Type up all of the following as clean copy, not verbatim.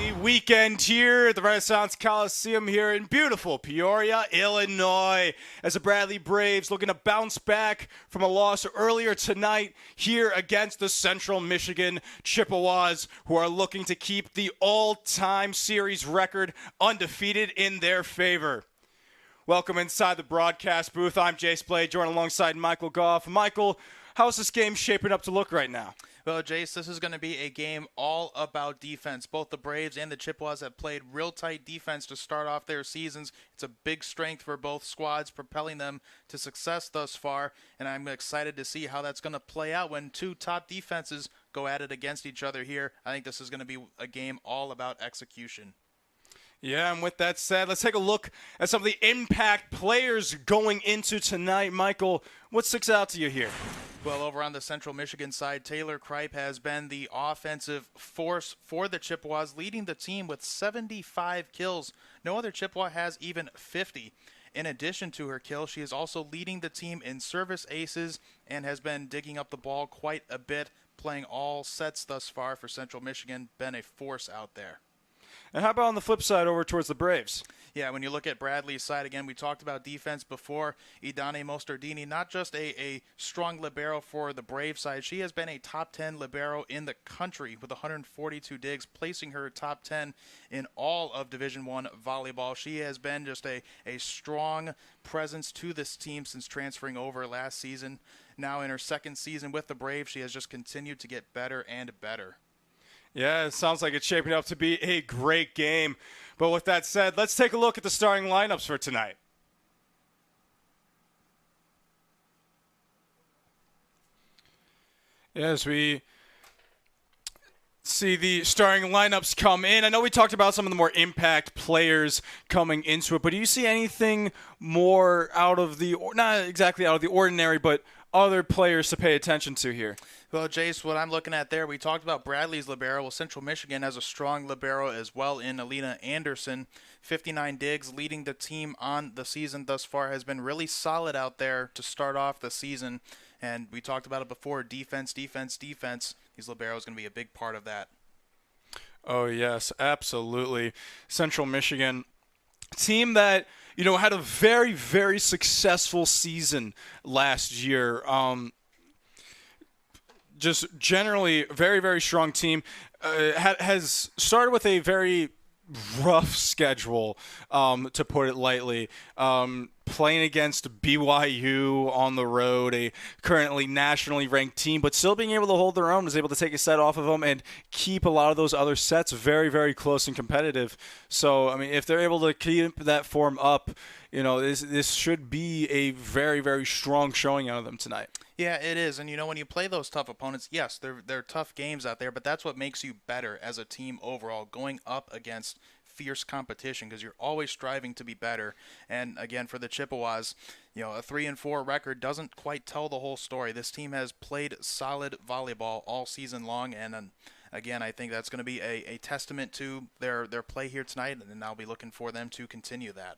Bradley weekend here at the Renaissance Coliseum here in beautiful Peoria, Illinois, as the Bradley Braves looking to bounce back from a loss earlier tonight here against the Central Michigan Chippewas, who are looking to keep the all-time series record undefeated in their favor. Welcome inside the broadcast booth. I'm Jace Blade, joined alongside Michael Goff. Michael, how's this game shaping up to look right now? Well, Jace, this is going to be a game all about defense. Both the Braves and the Chippewas have played real tight defense to start off their seasons. It's a big strength for both squads, propelling them to success thus far, and I'm excited to see how that's going to play out when two top defenses go at it against each other here. I think this is going to be a game all about execution. Yeah, and with that said, let's take a look at some of the impact players going into tonight. Michael, what sticks out to you here? Well, over on the Central Michigan side, Taylor Kripe has been the offensive force for the Chippewas, leading the team with 75 kills. No other Chippewa has even 50. In addition to her kill, she is also leading the team in service aces and has been digging up the ball quite a bit, playing all sets thus far for Central Michigan. Been a force out there. And how about on the flip side over towards the Braves? Yeah, when you look at Bradley's side, again, we talked about defense before. Idane Mostardini, not just a strong libero for the Brave side. She has been a top 10 libero in the country with 142 digs, placing her top 10 in all of Division I volleyball. She has been just a strong presence to this team since transferring over last season. Now in her second season with the Braves, she has just continued to get better and better. Yeah, it sounds like it's shaping up to be a great game. But with that said, let's take a look at the starting lineups for tonight. As we see the starting lineups come in, I know we talked about some of the more impact players coming into it, but do you see anything more out of the, not exactly out of the ordinary, but other players to pay attention to here? Well, Jace, what I'm looking at there, we talked about Bradley's libero. Well, Central Michigan has a strong libero as well in Alina Anderson. 59 digs, leading the team on the season thus far, has been really solid out there to start off the season. And we talked about it before, defense, defense, defense. These libero is going to be a big part of that. Oh, yes, absolutely. Central Michigan, team that, you know, had a very, very successful season last year. Just generally very, very strong team. Has started with a very rough schedule, to put it lightly. Playing against BYU on the road, a currently nationally ranked team, but still being able to hold their own, was able to take a set off of them and keep a lot of those other sets very, very close and competitive. So, I mean, if they're able to keep that form up, you know, this should be a very, very strong showing out of them tonight. Yeah, it is. And, you know, when you play those tough opponents, yes, they're tough games out there, but that's what makes you better as a team overall, going up against fierce competition, because you're always striving to be better. And, again, for the Chippewas, you know, a 3-4 record doesn't quite tell the whole story. This team has played solid volleyball all season long, and again, I think that's going to be a testament to their play here tonight, and I'll be looking for them to continue that.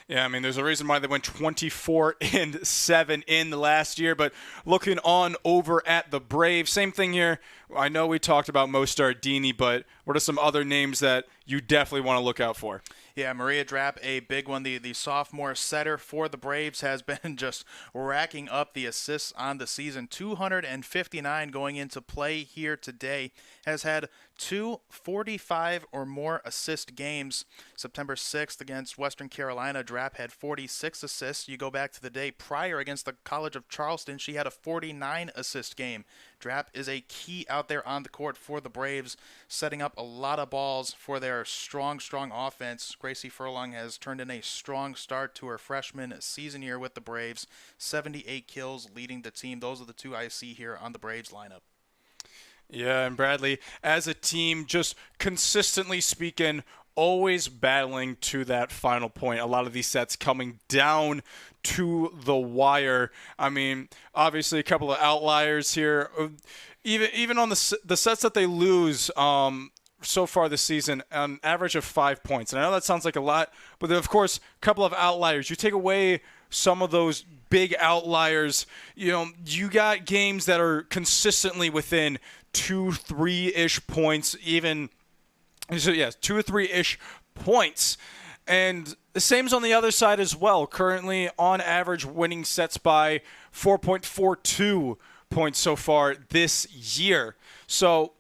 Yeah, I mean, there's a reason why they went 24-7 in the last year, but looking on over at the Braves, same thing here. I know we talked about Mostardini, but what are some other names that you definitely want to look out for? Yeah, Maria Drapp, a big one. The sophomore setter for the Braves has been just racking up the assists on the season. 259 going into play here today. Has had 245 or more assist games. September 6th against Western Carolina, Drapp had 46 assists. You go back to the day prior against the College of Charleston, she had a 49 assist game. Drapp is a key out there on the court for the Braves, setting up a lot of balls for their strong offense. Gracie Furlong has turned in a strong start to her freshman season year with the Braves. 78 kills leading the team. Those are the two I see here on the Braves lineup. Yeah, and Bradley, as a team, just consistently speaking, always battling to that final point. A lot of these sets coming down to the wire. I mean, obviously a couple of outliers here. Even on the sets that they lose so far this season, an average of 5 points. And I know that sounds like a lot, but then, of course, a couple of outliers. You take away some of those big outliers, you know, you got games that are consistently within 2-3-ish points, even So, yes, 2 or 3-ish points. And the same's on the other side as well. Currently, on average, winning sets by 4.42 points so far this year. So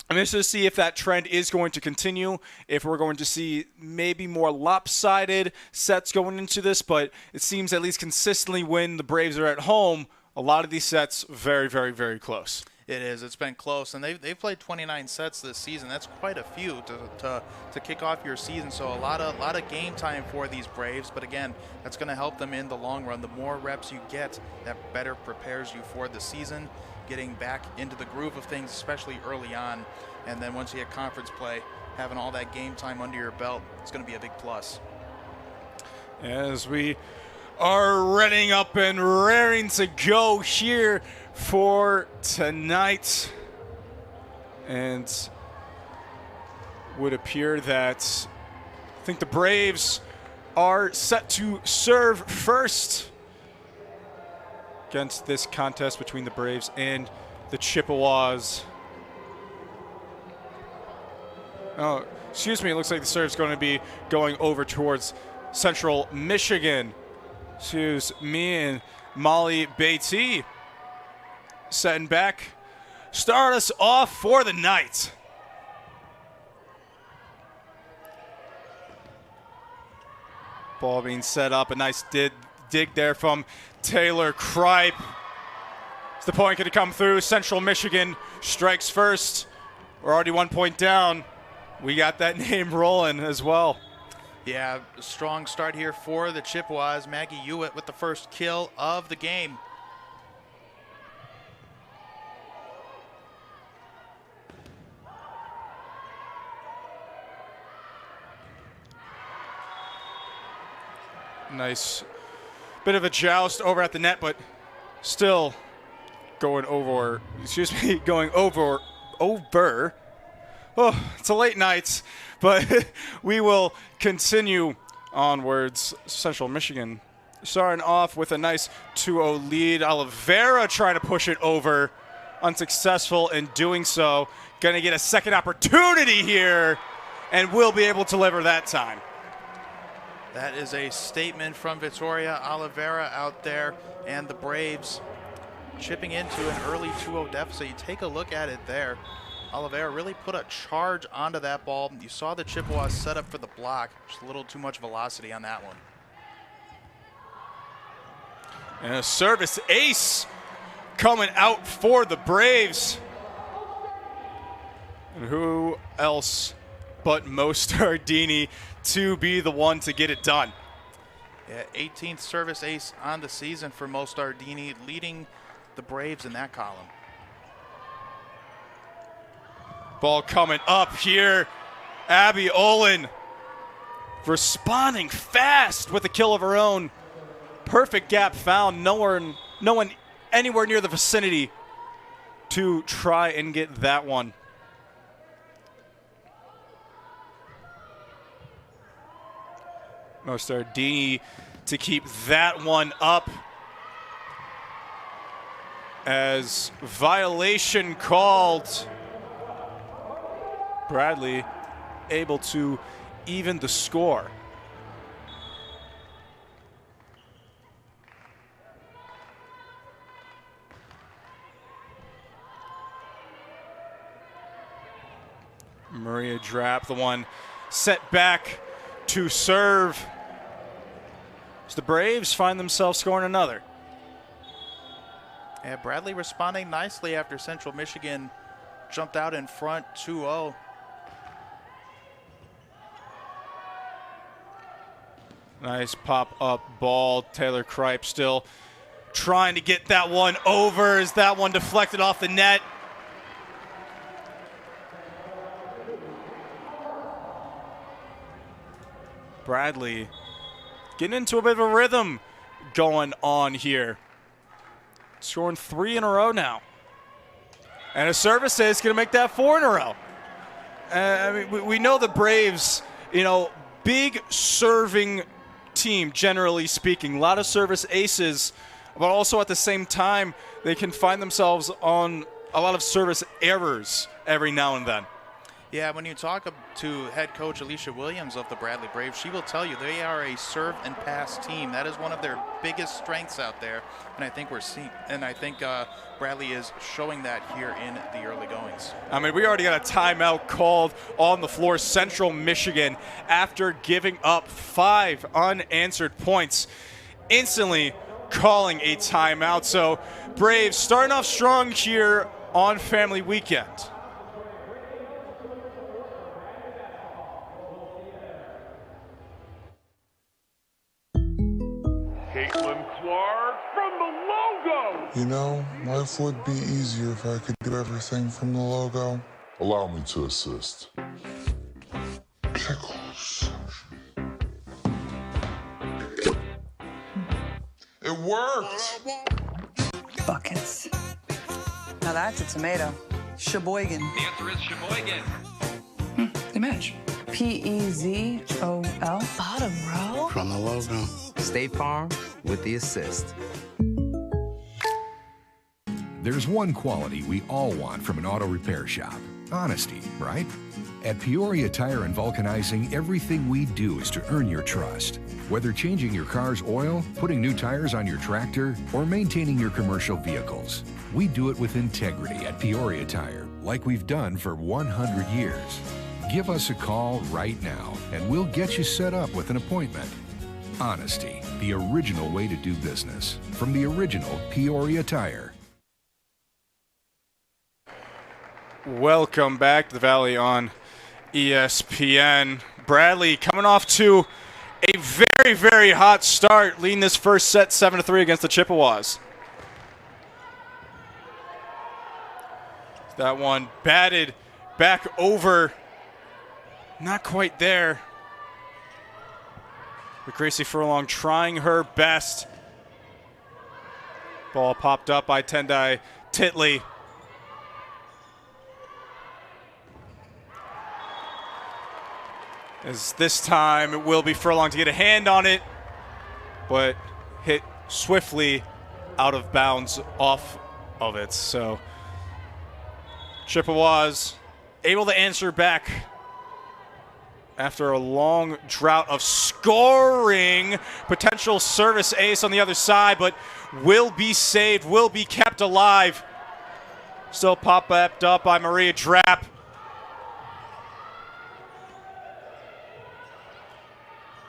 I'm interested to see if that trend is going to continue, if we're going to see maybe more lopsided sets going into this. But it seems at least consistently when the Braves are at home, a lot of these sets very, very, very close. It is. It's been close, and they've played 29 sets this season. That's quite a few to kick off your season. So a lot of game time for these Braves. But again, that's going to help them in the long run. The more reps you get, that better prepares you for the season, getting back into the groove of things, especially early on. And then once you get conference play, having all that game time under your belt, it's going to be a big plus. As we are readying up and raring to go here for tonight, and would appear that I think the Braves are set to serve first against this contest between the Braves and the Chippewas. Oh, excuse me, it looks like the serve's going to be going over towards Central Michigan. Excuse me, and Molly Beatty setting back. Start us off for the night. Ball being set up. A nice dig there from Taylor Kripe. Is the point going to come through? Central Michigan strikes first. We're already 1 point down. We got that name rolling as well. Yeah, a strong start here for the Chippewas. Maggie Hewitt with the first kill of the game. Nice bit of a joust over at the net, but still going over. Oh, it's a late night, but we will continue onwards. Central Michigan starting off with a nice 2-0 lead. Oliveira trying to push it over. Unsuccessful in doing so. Going to get a second opportunity here, and will be able to deliver that time. That is a statement from Victoria Oliveira out there, and the Braves chipping into an early 2-0 deficit. You take a look at it there. Oliveira really put a charge onto that ball. You saw the Chippewas set up for the block. Just a little too much velocity on that one. And a service ace coming out for the Braves. And who else but Mo Stardini to be the one to get it done? Yeah, 18th service ace on the season for Mo Stardini, leading the Braves in that column. Ball coming up here. Abby Olin responding fast with a kill of her own. Perfect gap found. No one anywhere near the vicinity to try and get that one. Mo Stardini to keep that one up, as violation called. Bradley able to even the score. Maria Drapp, the one set back to serve. As the Braves find themselves scoring another. Yeah, Bradley responding nicely after Central Michigan jumped out in front 2-0. Nice pop-up ball. Taylor Kripe still trying to get that one over as that one deflected off the net. Bradley getting into a bit of a rhythm going on here. Scoring 3 in a row now. And a service is going to make that 4 in a row. I mean, we know the Braves, big serving team, generally speaking. A lot of service aces, but also at the same time, they can find themselves on a lot of service errors every now and then. Yeah, when you talk to head coach Alicia Williams of the Bradley Braves, she will tell you they are a serve and pass team. That is one of their biggest strengths out there, and I think Bradley is showing that here in the early goings. I mean, we already got a timeout called on the floor. Central Michigan, after giving up 5 unanswered points, instantly calling a timeout. So Braves starting off strong here on Family Weekend. Clark from the logo. You know, life would be easier if I could do everything from the logo. Allow me to assist. Pickles. It worked! Buckets. Now that's a tomato. Sheboygan. The answer is Sheboygan. They match. P-E-Z-O-L. Bottom row. From the logo. State Farm with the assist. There's one quality we all want from an auto repair shop. Honesty, right? At Peoria Tire and Vulcanizing, everything we do is to earn your trust. Whether changing your car's oil, putting new tires on your tractor, or maintaining your commercial vehicles, we do it with integrity at Peoria Tire, like we've done for 100 years. Give us a call right now, and we'll get you set up with an appointment. Honesty, the original way to do business. From the original Peoria Tire. Welcome back to the Valley on ESPN. Bradley coming off to a very, very hot start, leading this first set 7-3 against the Chippewas. That one batted back over. Not quite there. But Gracie Furlong trying her best. Ball popped up by Tendai Titley. As this time it will be Furlong to get a hand on it, but hit swiftly out of bounds off of it. So Chippewas able to answer back after a long drought of scoring. Potential service ace on the other side, but will be saved, will be kept alive. Still pop-upped up by Maria Drapp.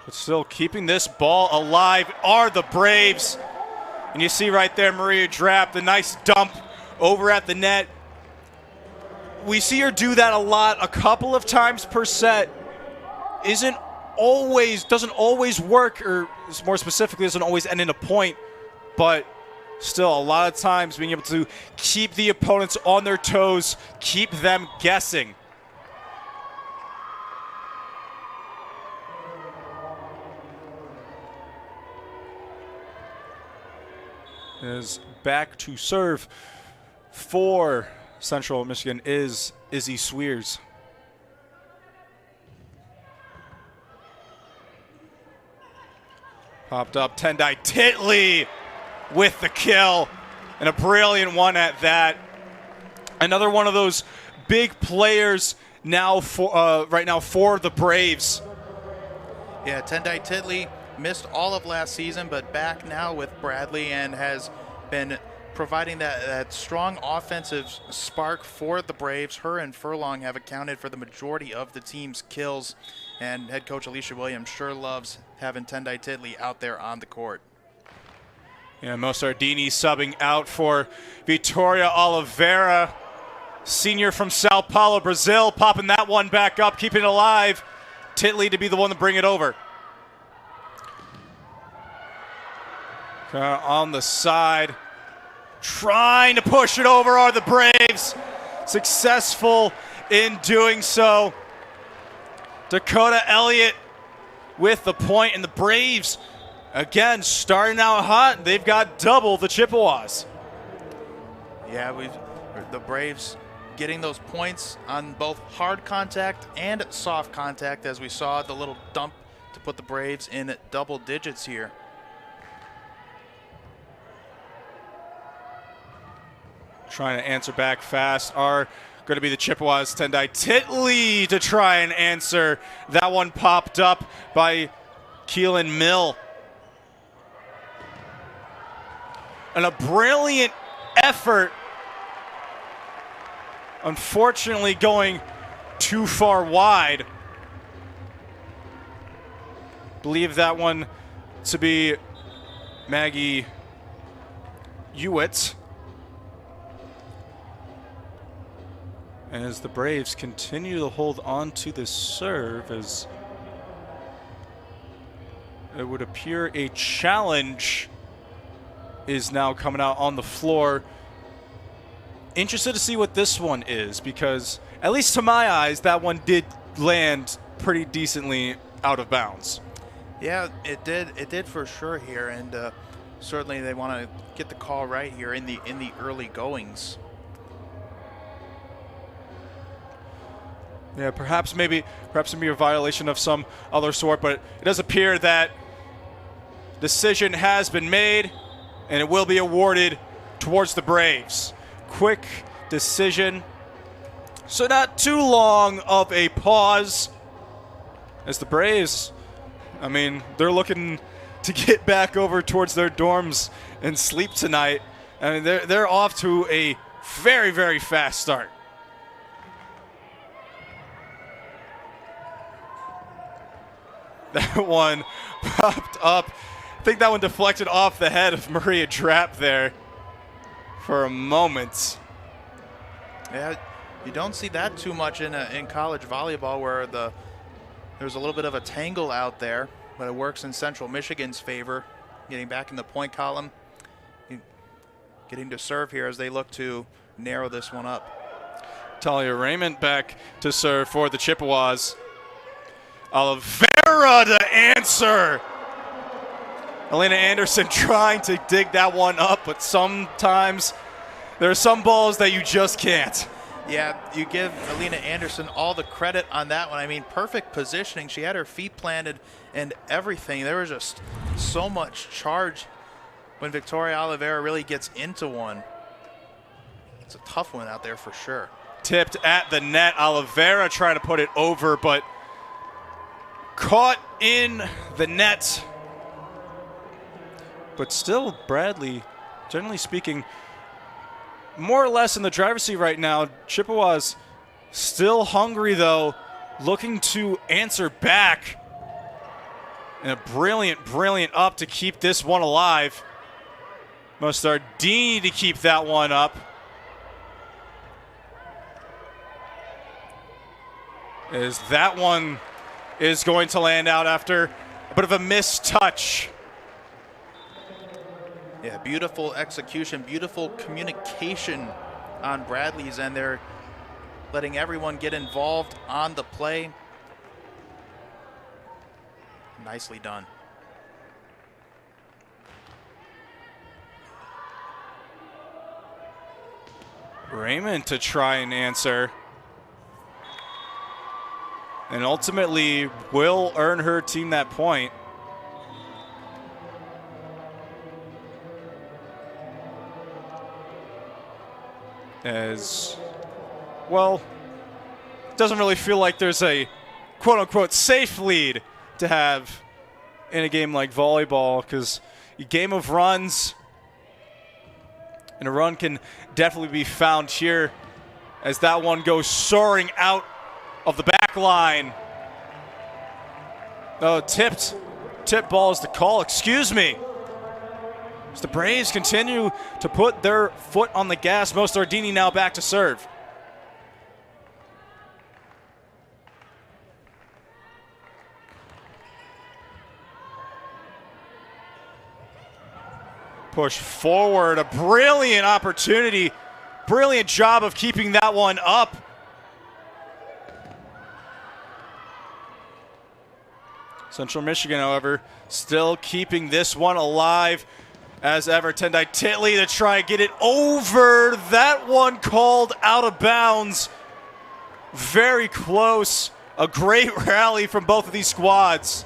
But still keeping this ball alive are the Braves. And you see right there Maria Drapp, the nice dump over at the net. We see her do that a lot, a couple of times per set. Doesn't always work, or more specifically, doesn't always end in a point. But still, a lot of times being able to keep the opponents on their toes, keep them guessing. Is back to serve for Central Michigan is Izzy Sweers. Popped up, Tendai Titley with the kill, and a brilliant one at that. Another one of those big players now for right now for the Braves. Yeah, Tendai Titley missed all of last season, but back now with Bradley and has been providing that strong offensive spark for the Braves. Her and Furlong have accounted for the majority of the team's kills, and head coach Alicia Williams sure loves having Tendai Titley out there on the court. Yeah, Mosardini subbing out for Vitória Oliveira, senior from Sao Paulo, Brazil, popping that one back up, keeping it alive. Titley to be the one to bring it over. On the side, trying to push it over are the Braves. Successful in doing so. Dakota Elliott with the point, and the Braves, again, starting out hot. They've got double the Chippewas. Yeah, the Braves getting those points on both hard contact and soft contact, as we saw the little dump to put the Braves in double digits here. Trying to answer back fast are going to be the Chippewas. Tendai Titley to try and answer. That one popped up by Keelan Mill. And a brilliant effort. Unfortunately, going too far wide. Believe that one to be Maggie Hewitt. As the Braves continue to hold on to this serve, as it would appear a challenge is now coming out on the floor. Interested to see what this one is, because at least to my eyes, that one did land pretty decently out of bounds. Yeah, it did. It did for sure here, and certainly they want to get the call right here in the early goings. Yeah, perhaps maybe a violation of some other sort, but it does appear that decision has been made, and it will be awarded towards the Braves. Quick decision, so not too long of a pause, as the Braves, I mean, they're looking to get back over towards their dorms and sleep tonight. I mean, they're off to a very, very fast start. That one popped up. I think that one deflected off the head of Maria Trapp there for a moment. Yeah, you don't see that too much in college volleyball, where there's a little bit of a tangle out there, but it works in Central Michigan's favor. Getting back in the point column, getting to serve here as they look to narrow this one up. Talia Raymond back to serve for the Chippewas. Oliveira to answer. Elena Anderson trying to dig that one up, but sometimes there are some balls that you just can't. Yeah, you give Alina Anderson all the credit on that one. I mean, perfect positioning. She had her feet planted and everything. There was just so much charge when Victoria Oliveira really gets into one. It's a tough one out there for sure. Tipped at the net. Oliveira trying to put it over, but caught in the net. But still, Bradley, generally speaking, more or less in the driver's seat right now. Chippewas still hungry, though, looking to answer back. And a brilliant, brilliant up to keep this one alive. Mostardini to keep that one up. As that one is going to land out after a bit of a missed touch. Yeah, beautiful execution, beautiful communication on Bradley's end. They're letting everyone get involved on the play. Nicely done. Raymond to try and answer. And ultimately will earn her team that point. As, well, it doesn't really feel like there's a quote-unquote safe lead to have in a game like volleyball, because a game of runs, and a run can definitely be found here as that one goes soaring out of the back line. Oh, tipped ball is the call, excuse me. As the Braves continue to put their foot on the gas. Mostardini now back to serve. Push forward, a brilliant opportunity. Brilliant job of keeping that one up. Central Michigan, however, still keeping this one alive. As ever, Tendai Titley to try and get it over. That one called out of bounds. Very close. A great rally from both of these squads.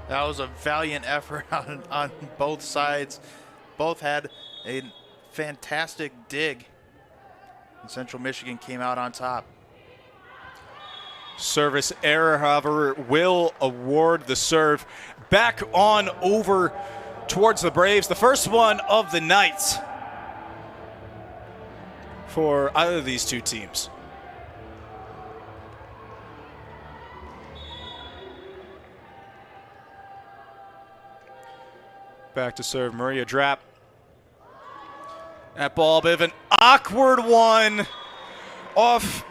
That was a valiant effort on both sides. Both had a fantastic dig. Central Michigan came out on top. Service error, however, will award the serve back on over towards the Braves. The first one of the night for either of these two teams. Back to serve, Maria Drapp. That ball, a bit of an awkward one off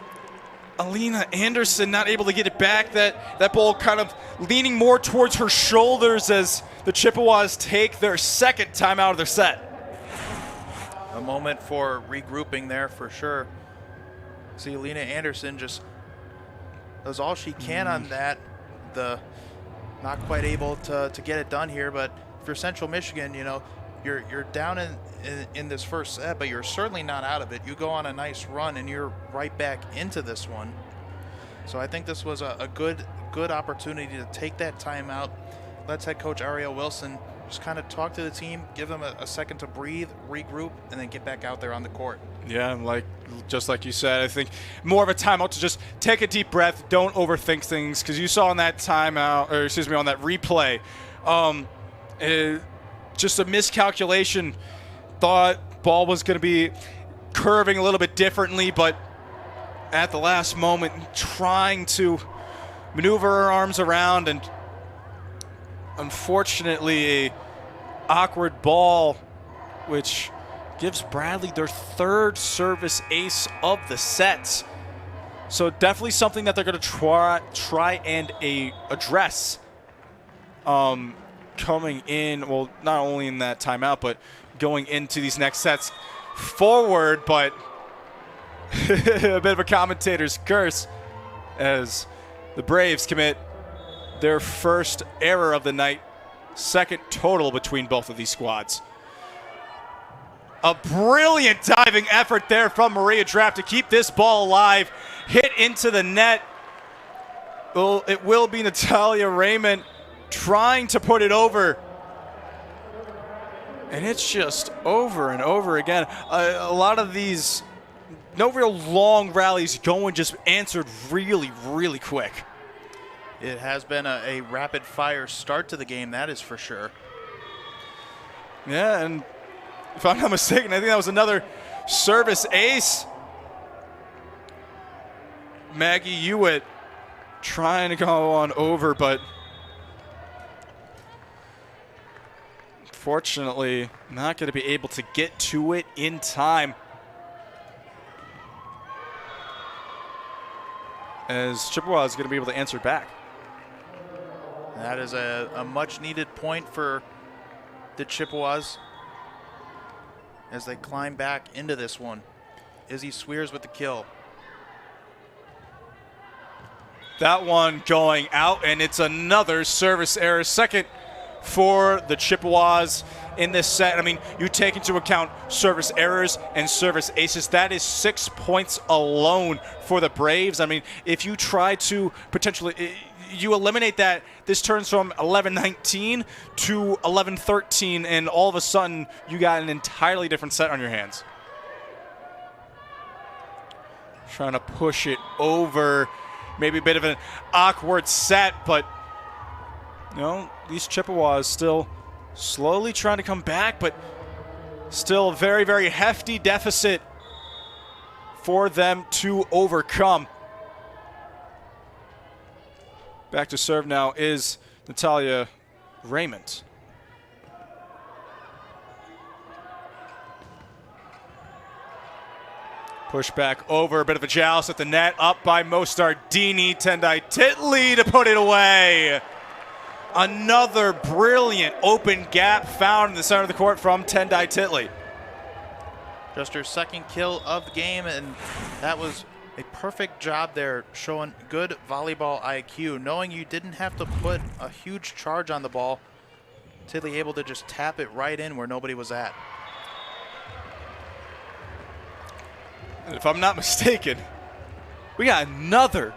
Alina Anderson, not able to get it back. That ball kind of leaning more towards her shoulders as the Chippewas take their second time out of their set. A moment for regrouping there for sure. See, Alina Anderson just does all she can on that. Not quite able to get it done here, but for Central Michigan, you know, you're down in this first set, but you're certainly not out of it. You go on a nice run, and you're right back into this one. So I think this was a good opportunity to take that timeout. Let's head coach Ariel Wilson just kind of talk to the team, give them a second to breathe, regroup, and then get back out there on the court. Yeah, just like you said, I think more of a timeout to just take a deep breath, don't overthink things, because you saw on that timeout, or excuse me, on that replay, just a miscalculation. Thought ball was going to be curving a little bit differently, but at the last moment, trying to maneuver her arms around, and unfortunately, a awkward ball, which gives Bradley their third service ace of the set. So definitely something that they're going to try and address. Coming in, well, not only in that timeout, but going into these next sets forward, but a bit of a commentator's curse as the Braves commit their first error of the night, second total between both of these squads. A brilliant diving effort there from Maria Drapp to keep this ball alive, hit into the net. Well, it will be Natalia Raymond trying to put it over. And it's just over and over again. A lot of these, no real long rallies going, just answered really, really quick. It has been a rapid-fire start to the game, that is for sure. Yeah, and if I'm not mistaken, I think that was another service ace. Maggie Hewitt trying to go on over, but fortunately not going to be able to get to it in time, as Chippewa is going to be able to answer back. That is a much-needed point for the Chippewas as they climb back into this one. Izzy Swears with the kill. That one going out, and it's another service error. Second for the Chippewas in this set. I mean, you take into account service errors and service aces. That is 6 points alone for the Braves. I mean, if you try to potentially, you eliminate that, this turns from 11-19 to 11-13, and all of a sudden you got an entirely different set on your hands. Trying to push it over. Maybe a bit of an awkward set, but you know, these Chippewas still slowly trying to come back, but still a very, very hefty deficit for them to overcome. Back to serve now is Natalia Raymond. Push back over, a bit of a joust at the net, up by Mostardini. Tendai Titley to put it away. Another brilliant open gap found in the center of the court from Tendai Titley. Just her second kill of the game, and that was a perfect job there, showing good volleyball IQ, knowing you didn't have to put a huge charge on the ball. Titley able to just tap it right in where nobody was at. And if I'm not mistaken, we got another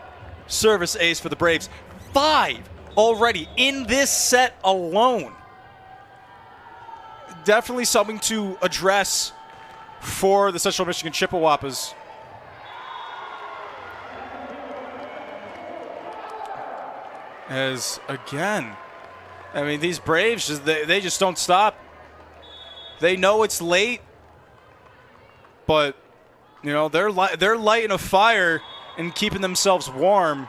service ace for the Braves. 5 already in this set alone. Definitely something to address for the Central Michigan Chippewas. As again, I mean, these Braves, they just don't stop. They know it's late, but you know they're lighting a fire and keeping themselves warm.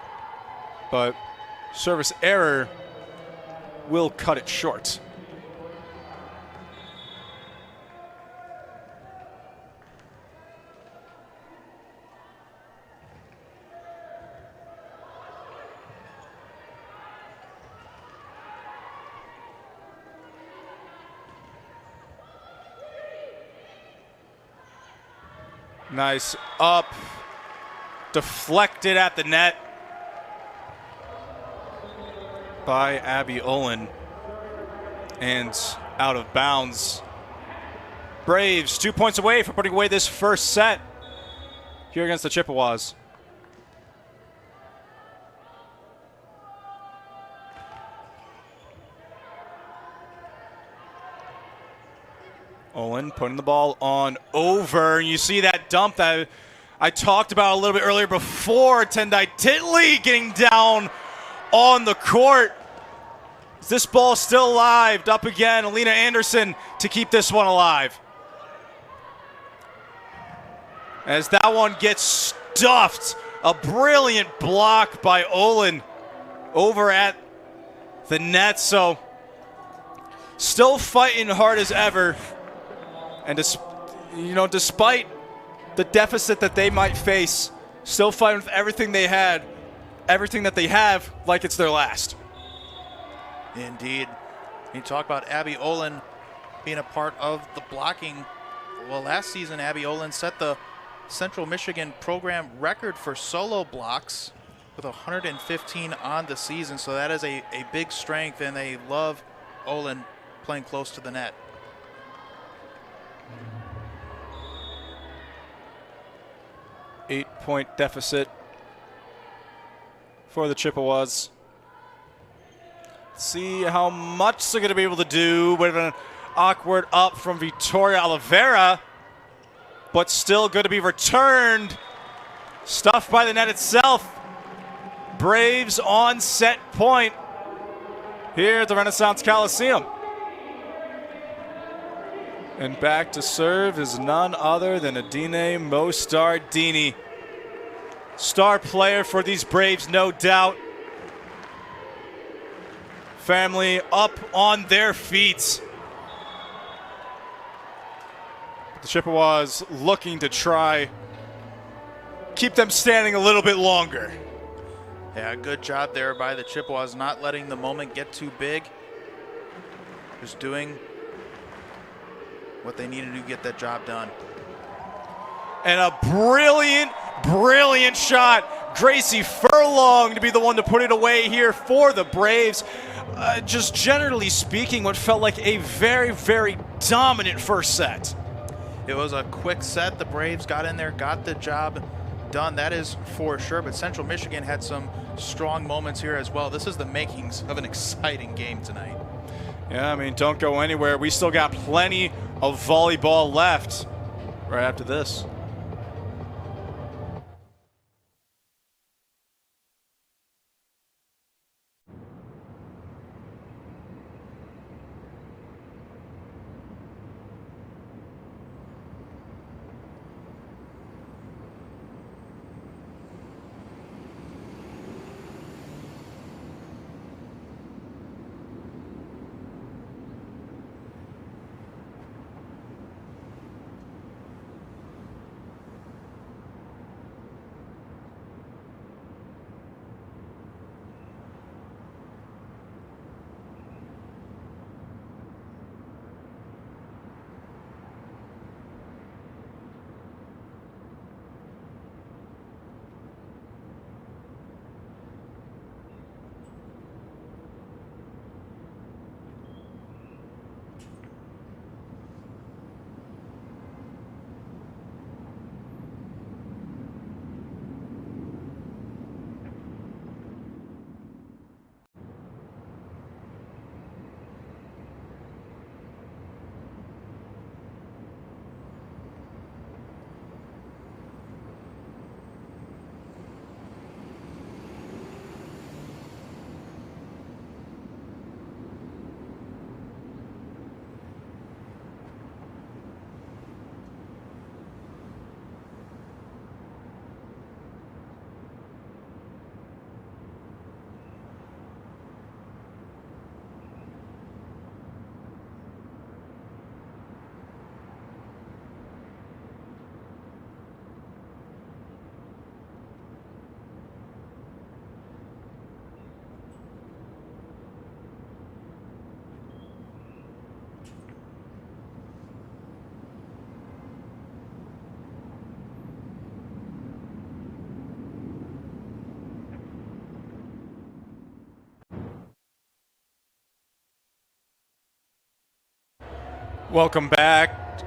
But service error will cut it short. Nice up, deflected at the net by Abby Olin and out of bounds. Braves 2 points away from putting away this first set here against the Chippewas. Olin putting the ball on over. You see that dump that I talked about a little bit earlier before. Tendai Titley getting down on the court. Is this ball still alive? Up again, Alina Anderson to keep this one alive. As that one gets stuffed. A brilliant block by Olin over at the net. So still fighting hard as ever. And despite the deficit that they might face, still fighting with everything they had, everything that they have, like it's their last. Indeed. You talk about Abby Olin being a part of the blocking. Well, last season, Abby Olin set the Central Michigan program record for solo blocks with 115 on the season. So that is a big strength, and they love Olin playing close to the net. Eight-point deficit for the Chippewas. See how much they're going to be able to do with an awkward up from Victoria Oliveira, but still going to be returned. Stuffed by the net itself. Braves on set point here at the Renaissance Coliseum. And back to serve is none other than Adine Mostardini. Star player for these Braves, no doubt. Family up on their feet. The Chippewas looking to try keep them standing a little bit longer. Yeah, good job there by the Chippewas, not letting the moment get too big. Just doing what they needed to get that job done. And a brilliant, brilliant shot. Gracie Furlong to be the one to put it away here for the Braves. Just generally speaking, what felt like a very, very dominant first set. It was a quick set. The Braves got in there, got the job done. That is for sure. But Central Michigan had some strong moments here as well. This is the makings of an exciting game tonight. Yeah, I mean, don't go anywhere. We still got plenty of volleyball left right after this. Welcome back.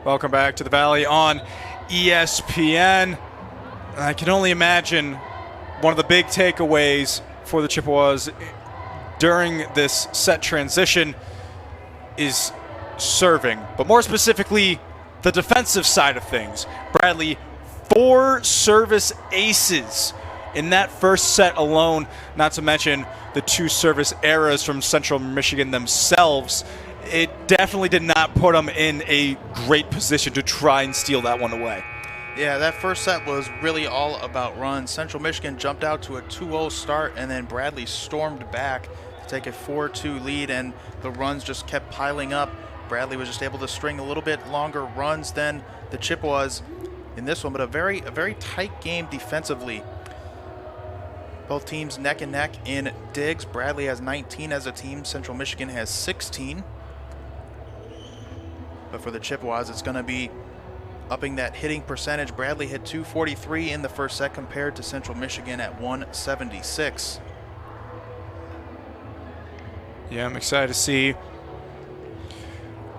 Welcome back to the Valley on ESPN. I can only imagine one of the big takeaways for the Chippewas during this set transition is serving, but more specifically, the defensive side of things. Bradley, 4 service aces in that first set alone, not to mention the 2 service errors from Central Michigan themselves. It definitely did not put them in a great position to try and steal that one away. Yeah, that first set was really all about runs. Central Michigan jumped out to a 2-0 start, and then Bradley stormed back to take a 4-2 lead, and the runs just kept piling up. Bradley was just able to string a little bit longer runs than the Chippewas in this one, but a very tight game defensively. Both teams neck and neck in digs. Bradley has 19 as a team. Central Michigan has 16. But for the Chippewas, it's going to be upping that hitting percentage. Bradley hit 243 in the first set compared to Central Michigan at 176. Yeah, I'm excited to see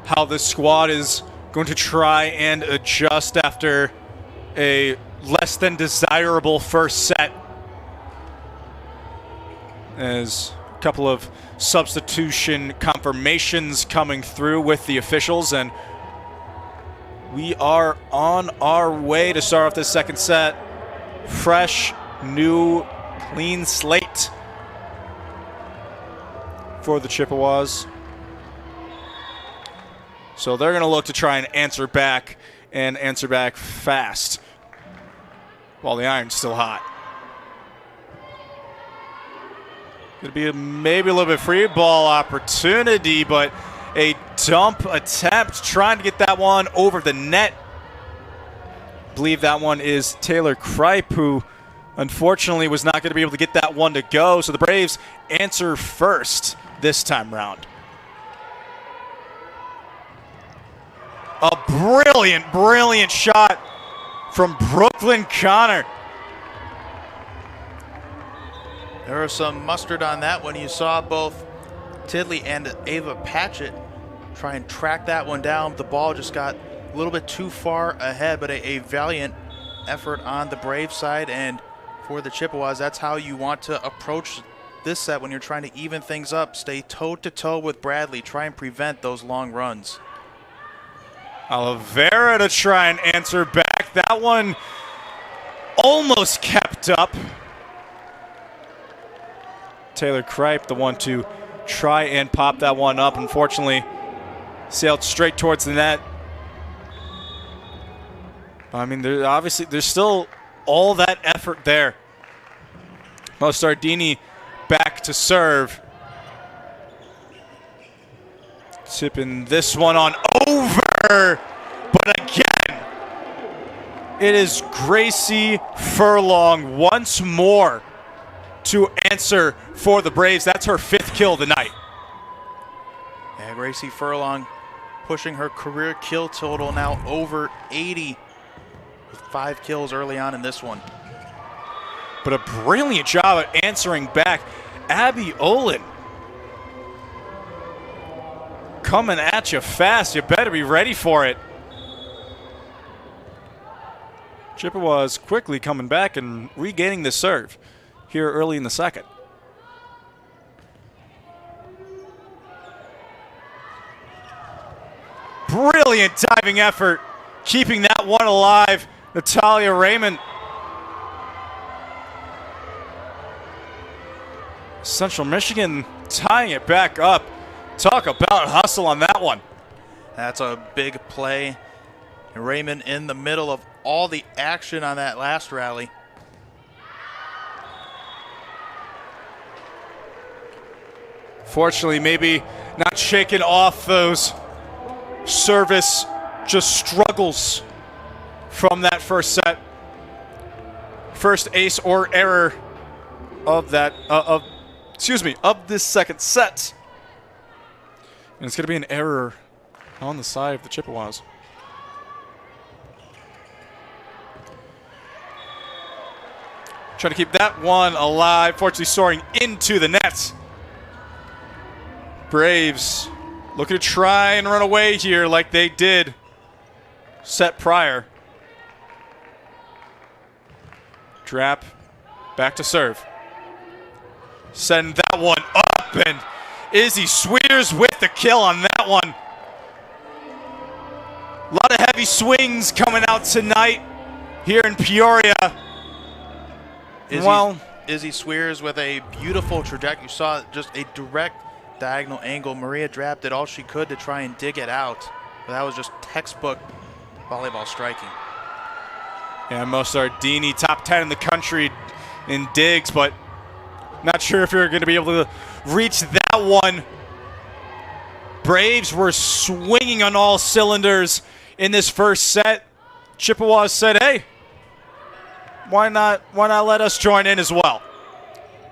how this squad is going to try and adjust after a less than desirable first set. As a couple of substitution confirmations coming through with the officials, and we are on our way to start off this second set. Fresh, new, clean slate for the Chippewas. So they're going to look to try and answer back fast while the iron's still hot. Going to be maybe a little bit free ball opportunity, but a dump attempt trying to get that one over the net. I believe that one is Taylor Kripe, who unfortunately was not going to be able to get that one to go. So the Braves answer first this time round. A brilliant shot from Brooklyn Connor. There was some mustard on that one. You saw both Tidley and Ava Patchett try and track that one down. The ball just got a little bit too far ahead, but a valiant effort on the Brave side. And for the Chippewas, that's how you want to approach this set when you're trying to even things up. Stay toe-to-toe with Bradley. Try and prevent those long runs. Oliveira to try and answer back. That one almost kept up. Taylor Kripe, the one to try and pop that one up. Unfortunately, sailed straight towards the net. I mean, there's still all that effort there. Mostardini back to serve. Tipping this one on over. But again, it is Gracie Furlong once more to answer for the Braves. That's her 5th kill tonight. Yeah, Gracie Furlong pushing her career kill total now over 80 with 5 kills early on in this one. But a brilliant job at answering back. Abby Olin coming at you fast. You better be ready for it. Chippewas quickly coming back and regaining the serve here early in the second. Brilliant diving effort, keeping that one alive. Natalia Raymond. Central Michigan tying it back up. Talk about hustle on that one. That's a big play. And Raymond in the middle of all the action on that last rally. Fortunately, maybe not shaking off those service just struggles from that first set. First ace or error of that of this second set. And it's going to be an error on the side of the Chippewas. Trying to keep that one alive. Fortunately, soaring into the net. Braves looking to try and run away here like they did set prior. Drap back to serve. Send that one up, and Izzy Swears with the kill on that one. A lot of heavy swings coming out tonight here in Peoria. Izzy Swears with a beautiful trajectory. You saw just a direct diagonal angle. Maria Drap did all she could to try and dig it out. But that was just textbook volleyball striking. Yeah, Mostardini, top 10 in the country in digs, but not sure if you're going to be able to reach that one. Braves were swinging on all cylinders in this first set. Chippewas said, hey, why not let us join in as well?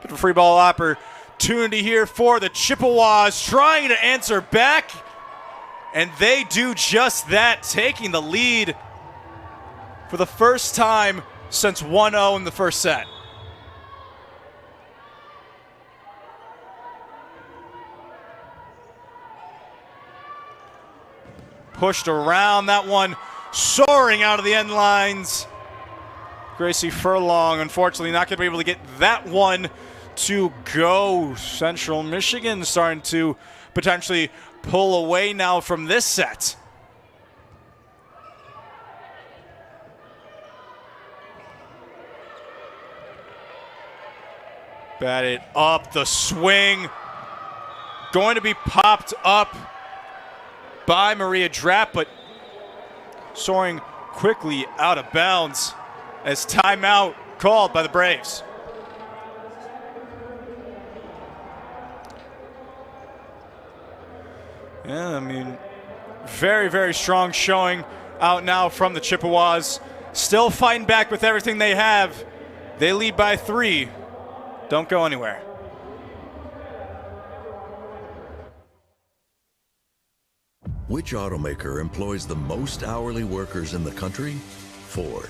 Bit of a free ball opportunity here for the Chippewas, trying to answer back, and they do just that, taking the lead for the first time since 1-0 in the first set. Pushed around, that one soaring out of the end lines. Gracie Furlong, unfortunately, not going to be able to get that one to go. Central Michigan starting to potentially pull away now from this set. Batted up, the swing going to be popped up by Maria Drap, but soaring quickly out of bounds as timeout called by the Braves. Yeah, I mean, very, very strong showing out now from the Chippewas. Still fighting back with everything they have. They lead by 3. Don't go anywhere. Which automaker employs the most hourly workers in the country? Ford.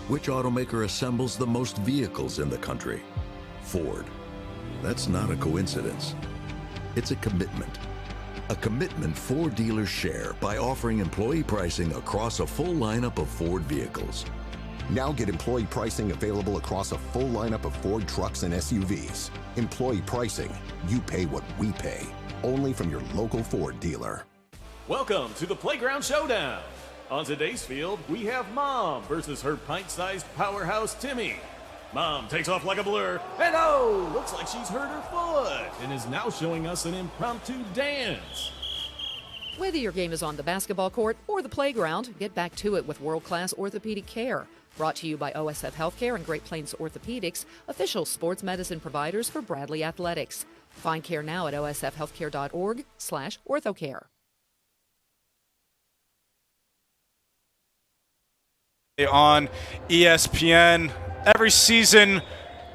Which automaker assembles the most vehicles in the country? Ford. That's not a coincidence. It's a commitment. A commitment Ford dealers share by offering employee pricing across a full lineup of Ford vehicles. Now get employee pricing available across a full lineup of Ford trucks and SUVs. Employee pricing, you pay what we pay. Only from your local Ford dealer. Welcome to the Playground Showdown. On today's field, we have Mom versus her pint-sized powerhouse Timmy. Mom takes off like a blur, and oh, looks like she's hurt her foot, and is now showing us an impromptu dance. Whether your game is on the basketball court or the playground, get back to it with world-class orthopedic care. Brought to you by OSF Healthcare and Great Plains Orthopedics, official sports medicine providers for Bradley Athletics. Find care now at osfhealthcare.org/orthocare. On ESPN, every season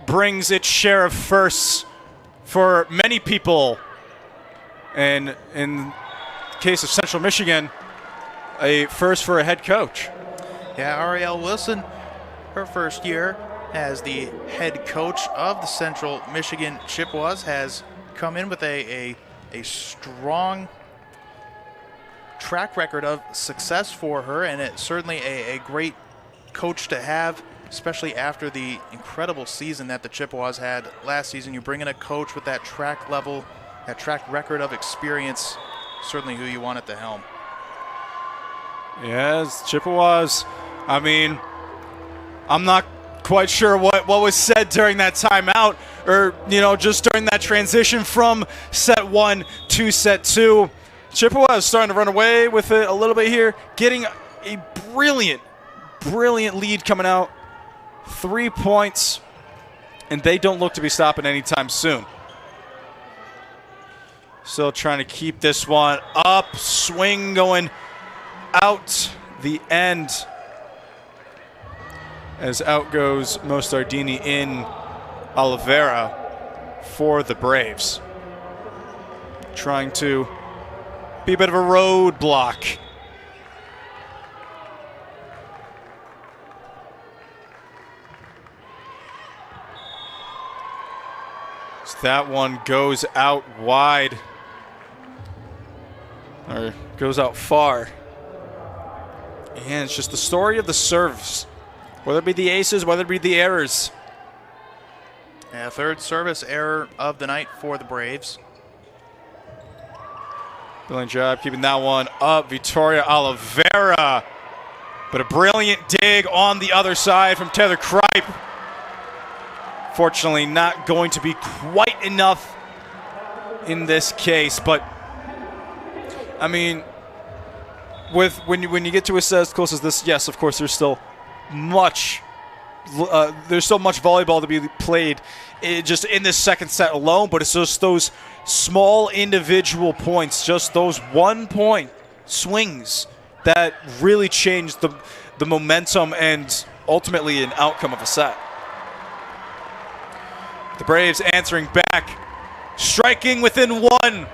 brings its share of firsts for many people. And in the case of Central Michigan, a first for a head coach. Yeah, Arielle Wilson, her first year as the head coach of the Central Michigan Chippewas, has come in with a strong track record of success for her, and it's certainly a great coach to have, especially after the incredible season that the Chippewas had last season. You bring in a coach with that track level, that track record of experience, certainly who you want at the helm. Yes, Chippewas. I mean, I'm not quite sure what was said during that timeout, or, just during that transition from set 1 to set 2. Chippewas starting to run away with it a little bit here, getting a brilliant lead coming out. 3 points, and they don't look to be stopping anytime soon. Still trying to keep this one up. Swing going out the end. As out goes Mostardini in Oliveira for the Braves. Trying to be a bit of a roadblock. So that one goes out wide. or goes out far. And it's just the story of the serves, whether it be the aces, whether it be the errors. Yeah, third service error of the night for the Braves. Brilliant job keeping that one up. Victoria Oliveira. But a brilliant dig on the other side from Taylor Kripe. Fortunately, not going to be quite enough in this case. But, I mean, when you get to a set as close as this, yes, of course, there's still much volleyball to be played just in this second set alone, but it's just those small individual points, just those 1 point swings that really change the momentum and ultimately an outcome of a set. The Braves answering back, striking within one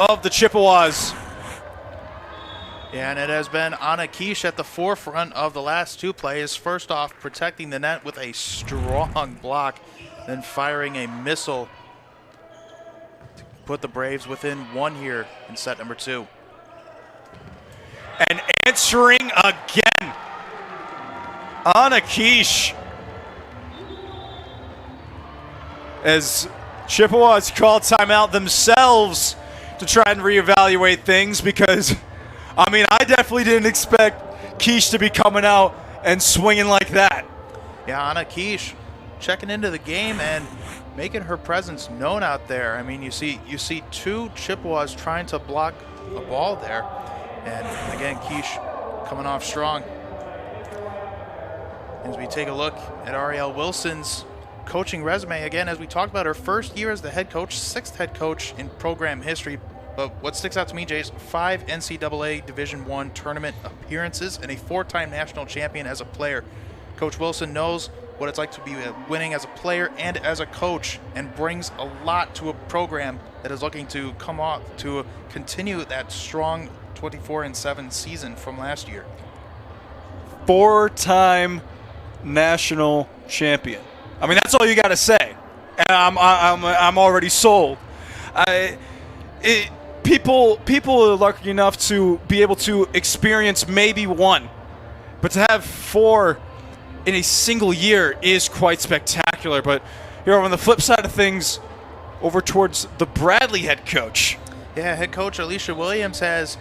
of the Chippewas. Yeah, and it has been Anna Keish at the forefront of the last two plays. First off, protecting the net with a strong block, then firing a missile to put the Braves within one here in set number 2. And answering again, Anna Keish. As Chippewas call timeout themselves to try and reevaluate things, because I mean, I definitely didn't expect Keish to be coming out and swinging like that. Yeah, Anna Keish checking into the game and making her presence known out there. I mean, you see two Chippewas trying to block a ball there, and again, Keish coming off strong. As we take a look at Ariel Wilson's coaching resume, again, as we talked about, her first year as the head coach, 6th head coach in program history. But what sticks out to me, Jay, is 5 NCAA Division I tournament appearances and a 4-time national champion as a player. Coach Wilson knows what it's like to be winning as a player and as a coach, and brings a lot to a program that is looking to come off to continue that strong 24-7 season from last year. 4-time national champion. I mean, that's all you got to say, and I'm already sold. People are lucky enough to be able to experience maybe one, but to have 4 in a single year is quite spectacular. But here on the flip side of things, over towards the Bradley head coach. Yeah, head coach Alicia Williams has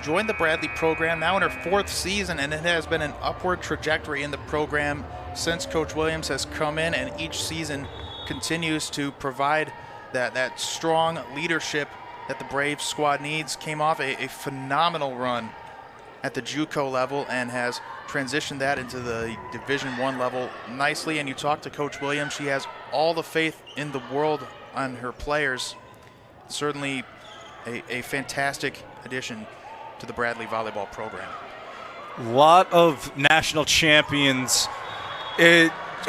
joined the Bradley program now in her 4th season, and it has been an upward trajectory in the program since Coach Williams has come in, and each season continues to provide that strong leadership that the Braves squad needs. Came off a phenomenal run at the JUCO level and has transitioned that into the Division I level nicely. And you talk to Coach Williams, she has all the faith in the world on her players. Certainly a fantastic addition to the Bradley volleyball program. A lot of national champions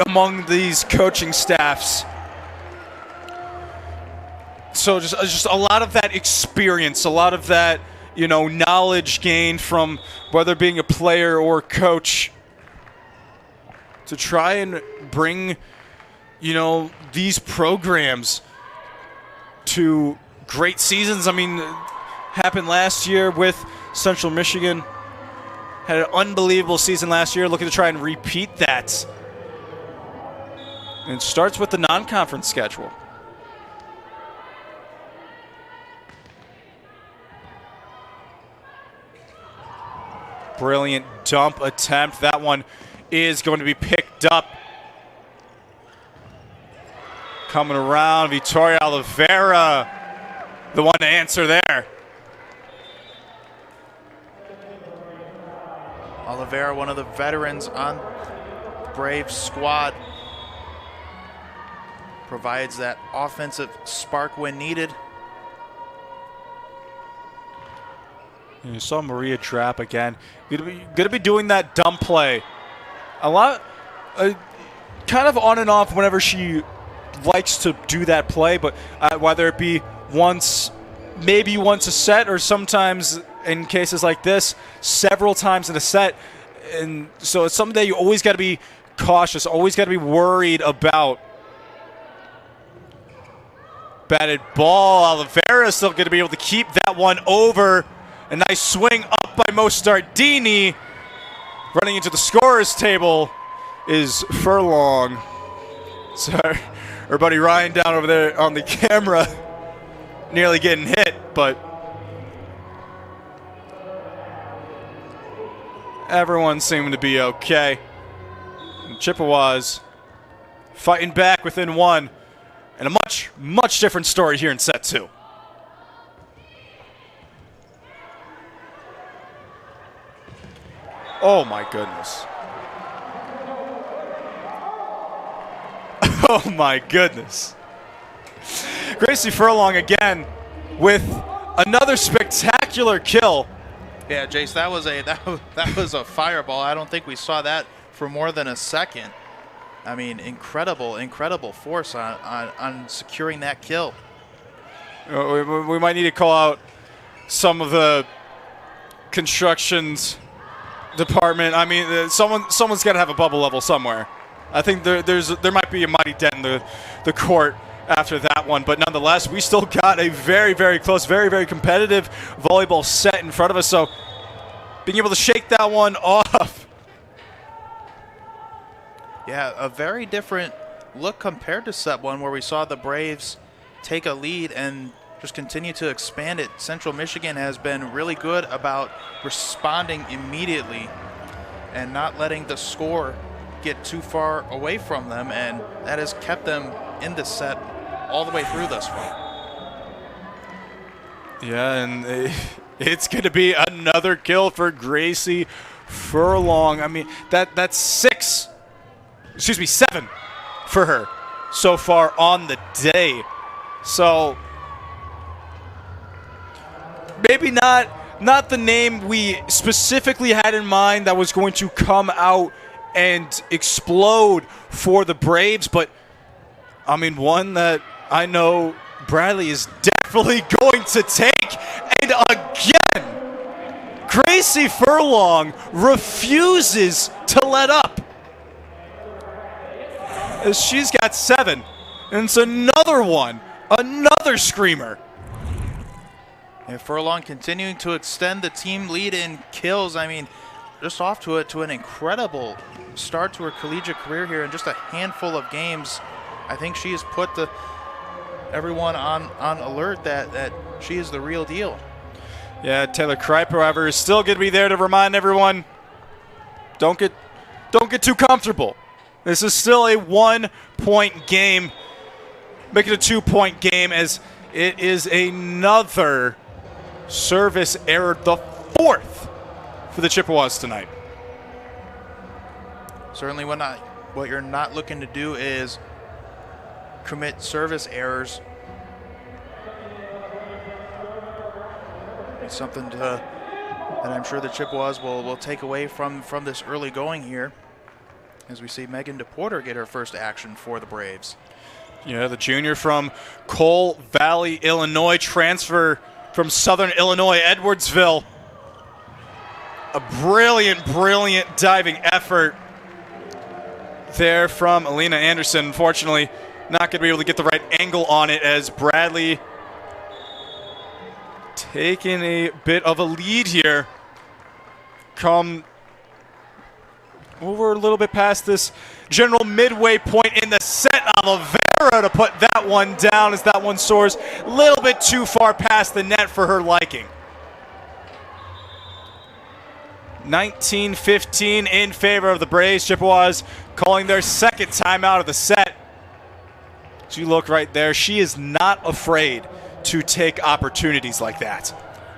among these coaching staffs. So just a lot of that experience, a lot of that, knowledge gained from whether being a player or coach to try and bring, these programs to great seasons. I mean, happened last year with Central Michigan. Had an unbelievable season last year, looking to try and repeat that. And it starts with the non-conference schedule. Brilliant dump attempt. That one is going to be picked up. Coming around, Victoria Oliveira, the one to answer there. Oliveira, one of the veterans on the Braves squad, provides that offensive spark when needed. And you saw Maria Trapp again. Going to be doing that dump play a lot, kind of on and off whenever she likes to do that play, but whether it be maybe once a set, or sometimes in cases like this, several times in a set. And so it's something that you always got to be cautious, always got to be worried about. Batted ball. Oliveira still going to be able to keep that one over A nice swing up by Mostardini. Running into the scorer's table is Furlong. So our buddy Ryan down over there on the camera nearly getting hit, but everyone seemed to be okay. And Chippewas fighting back within one, and a much, much different story here in set two. Oh my goodness. Oh my goodness. Gracie Furlong again with another spectacular kill. Yeah, Jace, that was a fireball. I don't think we saw that for more than a second. I mean, incredible force on securing that kill. We might need to call out some of the constructions department. I mean, someone's got to have a bubble level somewhere. I think there might be a mighty dent in the court after that one, but nonetheless, we still got a very, very close, very, very competitive volleyball set in front of us. So being able to shake that one off. Yeah, a very different look compared to set one, where we saw the Braves take a lead and just continue to expand it. Central Michigan has been really good about responding immediately and not letting the score get too far away from them, and that has kept them in the set all the way through thus far. Yeah, and it's going to be another kill for Gracie Furlong. I mean, that's seven for her so far on the day. So maybe not the name we specifically had in mind that was going to come out and explode for the Braves, but I mean, one that I know Bradley is definitely going to take. And again, Gracie Furlong refuses to let up, as she's got 7, and it's another screamer. And Furlong continuing to extend the team lead in kills. I mean, just off to an incredible start to her collegiate career here in just a handful of games. I think she has put everyone on alert that she is the real deal. Yeah, Taylor Kripe, however, is still going to be there to remind everyone, don't get too comfortable. This is still a 1-point game. Make it a 2-point game, as it is another service error, the 4th for the Chippewas tonight. Certainly what you're not looking to do is commit service errors. It's something that I'm sure the Chippewas will take away from this early going here, as we see Megan DePorter get her first action for the Braves. Yeah, the junior from Cole Valley, Illinois, transfer from Southern Illinois, Edwardsville. A brilliant diving effort there from Alina Anderson. Unfortunately, not going to be able to get the right angle on it, as Bradley taking a bit of a lead here. Come over a little bit past this general midway point in the set. Oliveira to put that one down, as that one soars a little bit too far past the net for her liking. 19-15 in favor of the Braves. Chippewas calling their second timeout of the set. As you look right there, she is not afraid to take opportunities like that.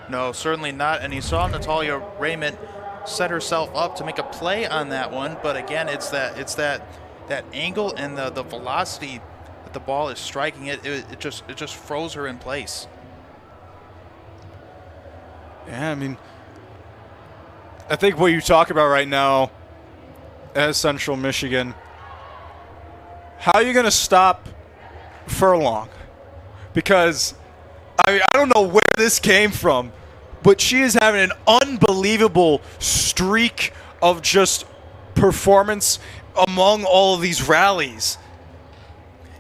No, certainly not. And you saw Natalia Raymond set herself up to make a play on that one, but again, it's that angle and the velocity that the ball is striking it. It just froze her in place. Yeah, I mean, I think what you talk about right now as Central Michigan, how are you going to stop Furlong? Because I don't know where this came from, but she is having an unbelievable streak of just performance among all of these rallies.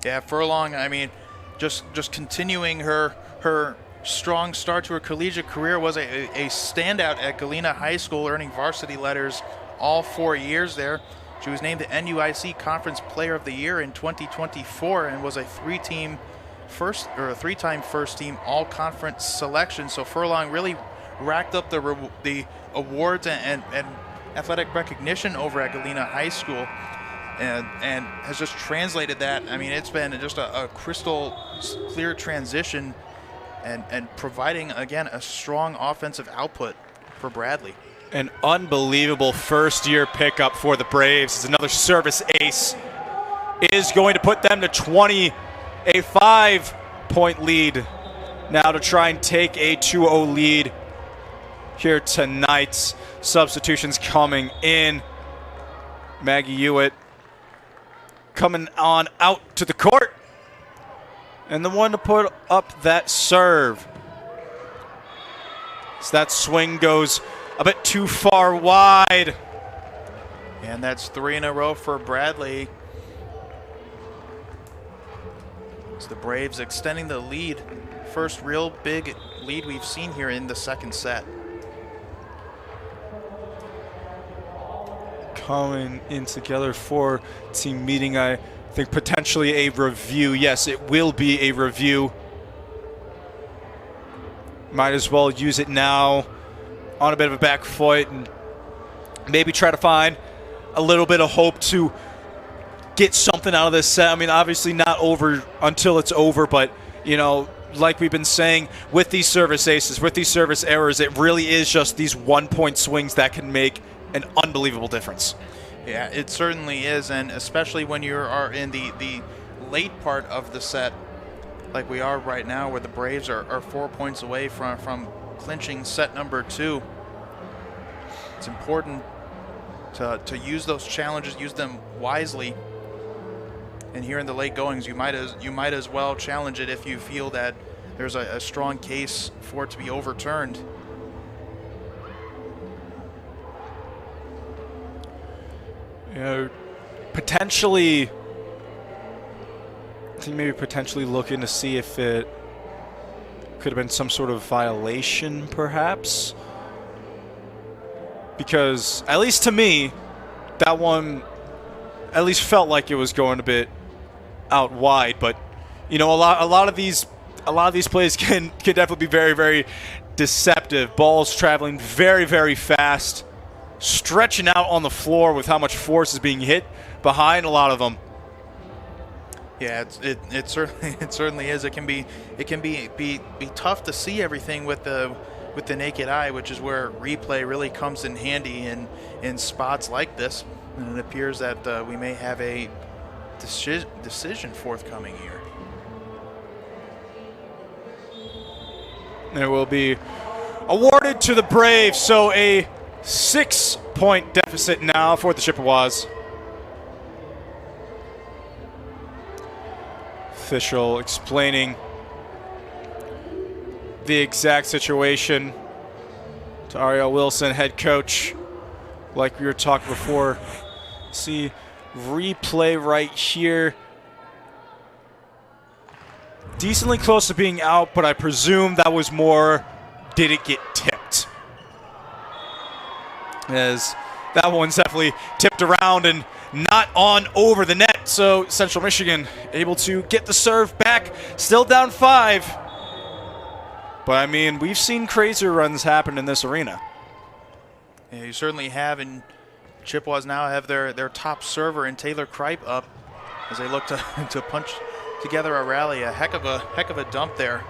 Yeah, Furlong, I mean, just continuing her strong start to her collegiate career, was a standout at Galena High School, earning varsity letters all 4 years there. She was named the NUIC Conference Player of the Year in 2024 and was a three-time first-team all-conference selection. So Furlong really racked up the awards and athletic recognition over at Galena High School, and has just translated that. I mean, it's been just a crystal clear transition and providing, again, a strong offensive output for Bradley. An unbelievable first-year pickup for the Braves. It's another service ace. Is going to put them to 20, a 5-point lead now to try and take a 2-0 lead here tonight. Substitutions coming in. Maggie Hewitt coming on out to the court. And the one to put up that serve. So that swing goes a bit too far wide. And that's 3 in a row for Bradley. It's the Braves extending the lead. First real big lead we've seen here in the second set. Coming in together for team meeting, I think potentially a review. Yes, it will be a review. Might as well use it now on a bit of a back foot and maybe try to find a little bit of hope to get something out of this set. I mean, obviously not over until it's over, but, you know, like we've been saying, with these service aces, with these service errors, it really is just these one-point swings that can make an unbelievable difference. Yeah, it certainly is, and especially when you are in the late part of the set, like we are right now, where the Braves are 4 points away from clinching set number 2. It's important to use those challenges, use them wisely. And here in the late goings, you might as well challenge it if you feel that there's a strong case for it to be overturned. You know, potentially, I think maybe potentially looking to see if it could have been some sort of violation, perhaps. Because, at least to me, that one at least felt like it was going a bit out wide. But, you know, a lot of these plays can definitely be very, very deceptive. Balls traveling very, very fast, stretching out on the floor with how much force is being hit behind a lot of them. Yeah, it certainly is. It can be tough to see everything with the naked eye, which is where replay really comes in handy in spots like this. And it appears that we may have a decision forthcoming here. It will be awarded to the Braves, so a 6-point deficit now for the Chippewas. Official explaining the exact situation to Ariel Wilson, head coach. Like we were talking before, see replay right here. Decently close to being out, but I presume that was more, did it get tipped? As that one's definitely tipped around and not on over the net. So Central Michigan able to get the serve back, still down 5. But I mean, we've seen crazier runs happen in this arena. Yeah, you certainly have, and Chippewas now have their top server in Taylor Kripe up as they look to punch together a rally. A heck of a dump there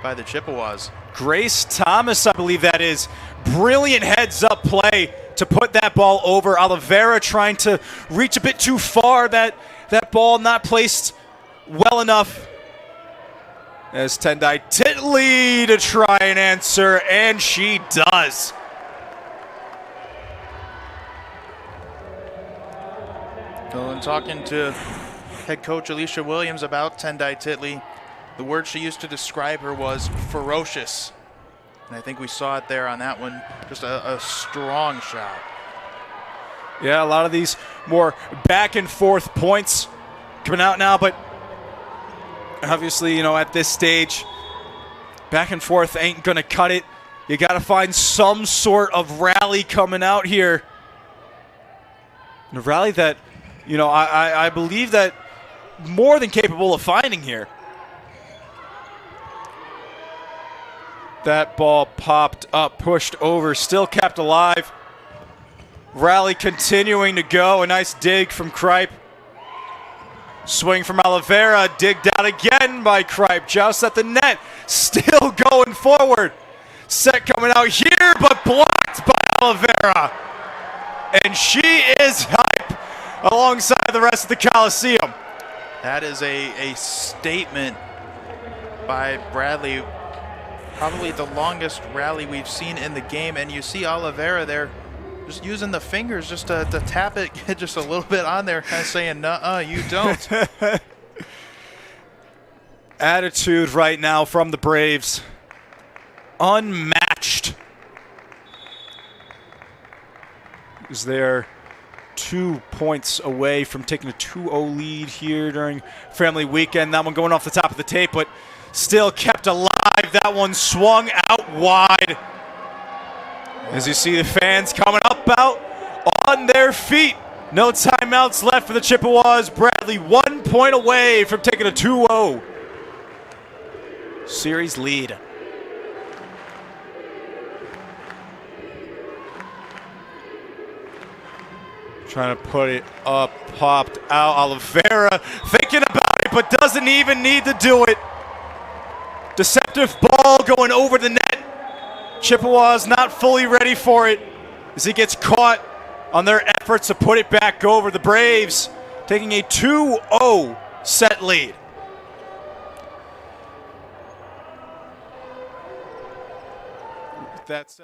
by the Chippewas. Grace Thomas, I believe that is. Brilliant heads-up play to put that ball over. Oliveira trying to reach a bit too far. That ball not placed well enough. As Tendai Titley to try and answer, and she does. So in talking to head coach Alicia Williams about Tendai Titley, the word she used to describe her was ferocious. And I think we saw it there on that one. Just a strong shot. Yeah, a lot of these more back and forth points coming out now, but obviously, you know, at this stage, Back and forth ain't going to cut it. You got to find some sort of rally coming out here. And a rally that, you know, I believe that more than capable of finding here. That ball popped up, pushed over, still kept alive. Rally continuing to go. A nice dig from Kripe. Swing from Oliveira, digged out again by Kripe. Just at the net, still going forward. Set coming out here, but blocked by Oliveira. And she is hype alongside the rest of the Coliseum. That is a statement by Bradley. Probably the longest rally we've seen in the game. And you see Oliveira there just using the fingers just to tap it, get just a little bit on there, kind of saying, nuh-uh, you don't. Attitude right now from the Braves. Unmatched. Is there 2 points away from taking a 2-0 lead here during Family Weekend. That one going off the top of the tape, but still kept alive. That one swung out wide. As you see the fans coming up out on their feet. No timeouts left for the Chippewas. Bradley 1 point away from taking a 2-0 series lead. Trying to put it up, popped out. Oliveira thinking about it, but doesn't even need to do it. Deceptive ball going over the net. Chippewas not fully ready for it as he gets caught on their efforts to put it back over. The Braves taking a 2-0 set lead. That's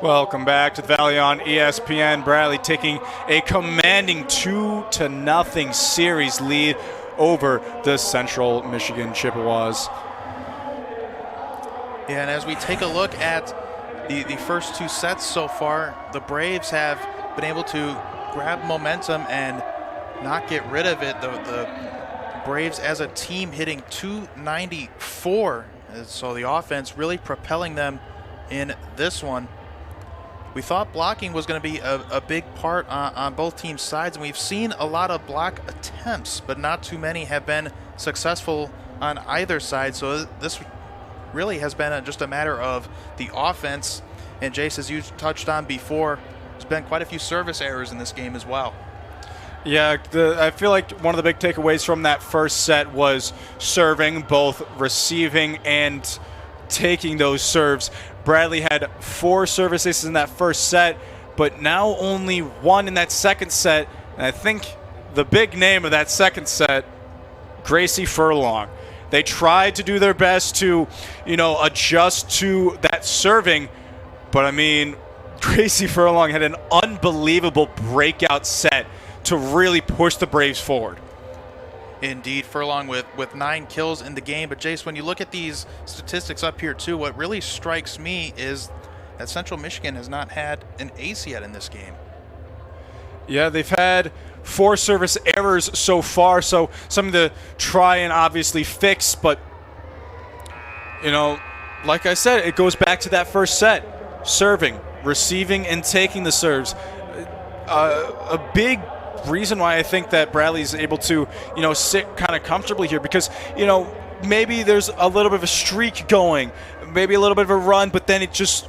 welcome back to the Valley on ESPN. Bradley taking a commanding 2-0 series lead over the Central Michigan Chippewas. Yeah, and as we take a look at the first two sets so far, the Braves have been able to grab momentum and not get rid of it. The Braves as a team hitting .294, so the offense really propelling them in this one. We thought blocking was going to be a big part on both teams' sides, and we've seen a lot of block attempts, but not too many have been successful on either side. So this really has been just a matter of the offense. And Jace, as you touched on before, been quite a few service errors in this game as well. Yeah, I feel like one of the big takeaways from that first set was serving, both receiving and taking those serves. Bradley had 4 service aces in that first set, but now only 1 in that second set. And I think the big name of that second set, Gracie Furlong. They tried to do their best to, adjust to that serving, but I mean, Gracie Furlong had an unbelievable breakout set to really push the Braves forward. Indeed, Furlong with 9 kills in the game. But Jace, when you look at these statistics up here too, what really strikes me is that Central Michigan has not had an ace yet in this game. Yeah, they've had 4 service errors so far, so something to try and obviously fix. But, like I said, it goes back to that first set. Serving, receiving, and taking the serves. A big reason why I think that Bradley's able to, sit kind of comfortably here because, maybe there's a little bit of a streak going, maybe a little bit of a run, but then it just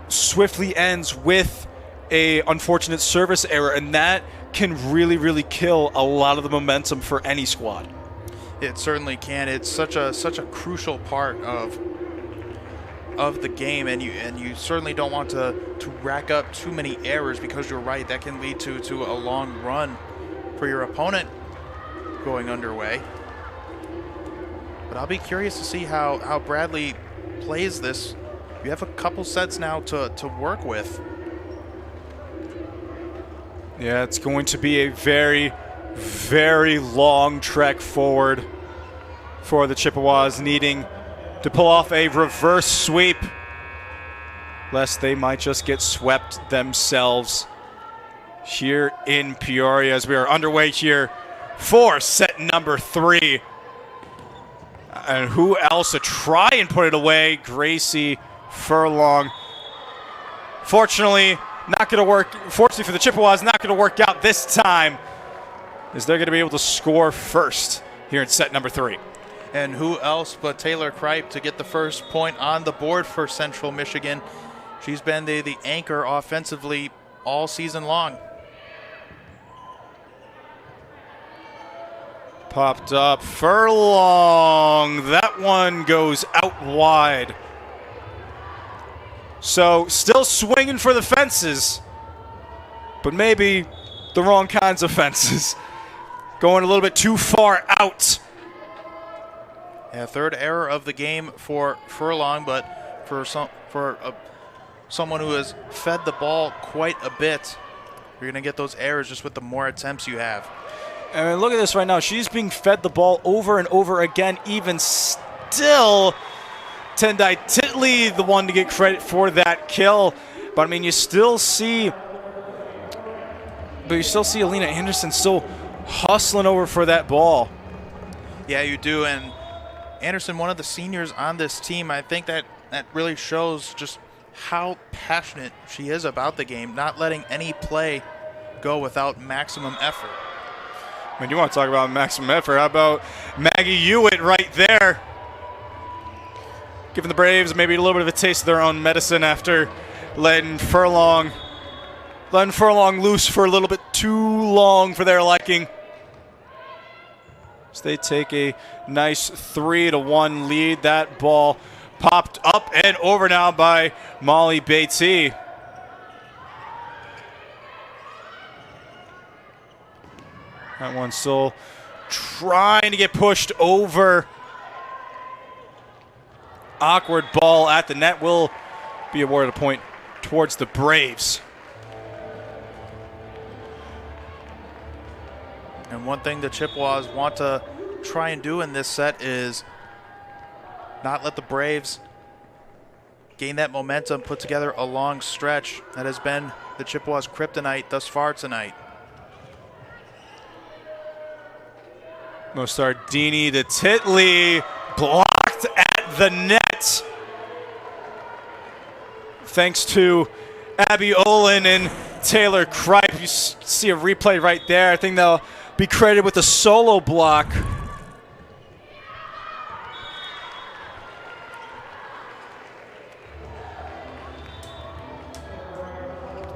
swiftly ends with a unfortunate service error, and that can really, really kill a lot of the momentum for any squad. It certainly can. It's such a crucial part of the game, and you certainly don't want to rack up too many errors because you're right, that can lead to a long run for your opponent going underway. But I'll be curious to see how Bradley plays this. You have a couple sets now to work with. Yeah, it's going to be a very, very long trek forward for the Chippewas, needing to pull off a reverse sweep, lest they might just get swept themselves here in Peoria as we are underway here for set number 3. And who else to try and put it away? Gracie Furlong. Fortunately, not going to work. Fortunately for the Chippewas, not going to work out this time, as they're going to be able to score first here in set number 3. And who else but Taylor Kripe to get the first point on the board for Central Michigan. She's been the anchor offensively all season long. Popped up. Furlong. That one goes out wide. So still swinging for the fences, but maybe the wrong kinds of fences. Going a little bit too far out. Yeah, 3rd error of the game for Furlong, but for someone who has fed the ball quite a bit, you're going to get those errors just with the more attempts you have. And look at this right now. She's being fed the ball over and over again. Even still, Tendai Titley, the one to get credit for that kill. But I mean, you still see Alina Anderson still hustling over for that ball. Yeah, you do. And Anderson, one of the seniors on this team, I think that really shows just how passionate she is about the game, not letting any play go without maximum effort. I mean, you want to talk about maximum effort. How about Maggie Hewitt right there? Giving the Braves maybe a little bit of a taste of their own medicine after letting Furlong loose for a little bit too long for their liking. So they take a nice 3-1 lead. That ball popped up and over now by Molly Beatty. That one still trying to get pushed over. Awkward ball at the net will be awarded a point towards the Braves. And one thing the Chippewas want to try and do in this set is not let the Braves gain that momentum, put together a long stretch. That has been the Chippewas' kryptonite thus far tonight. Mostardini to Titley, blocked at the net. Thanks to Abby Olin and Taylor Kripe. You see a replay right there. I think they'll be credited with a solo block.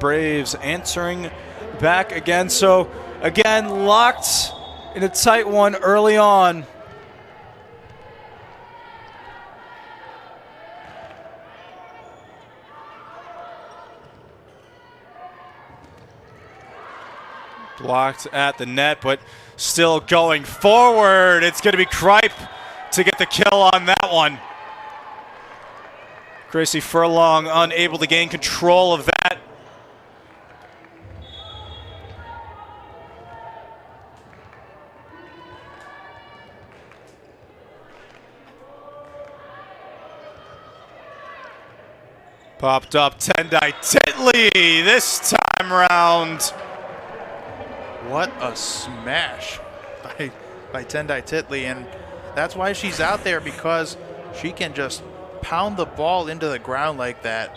Braves answering back again. So, again, locked in a tight one early on. Blocked at the net, but still going forward. It's going to be Kripe to get the kill on that one. Gracie Furlong unable to gain control of that. Popped up Tendai Titley this time round. What a smash by Tendai Titley, and that's why she's out there, because she can just pound the ball into the ground like that.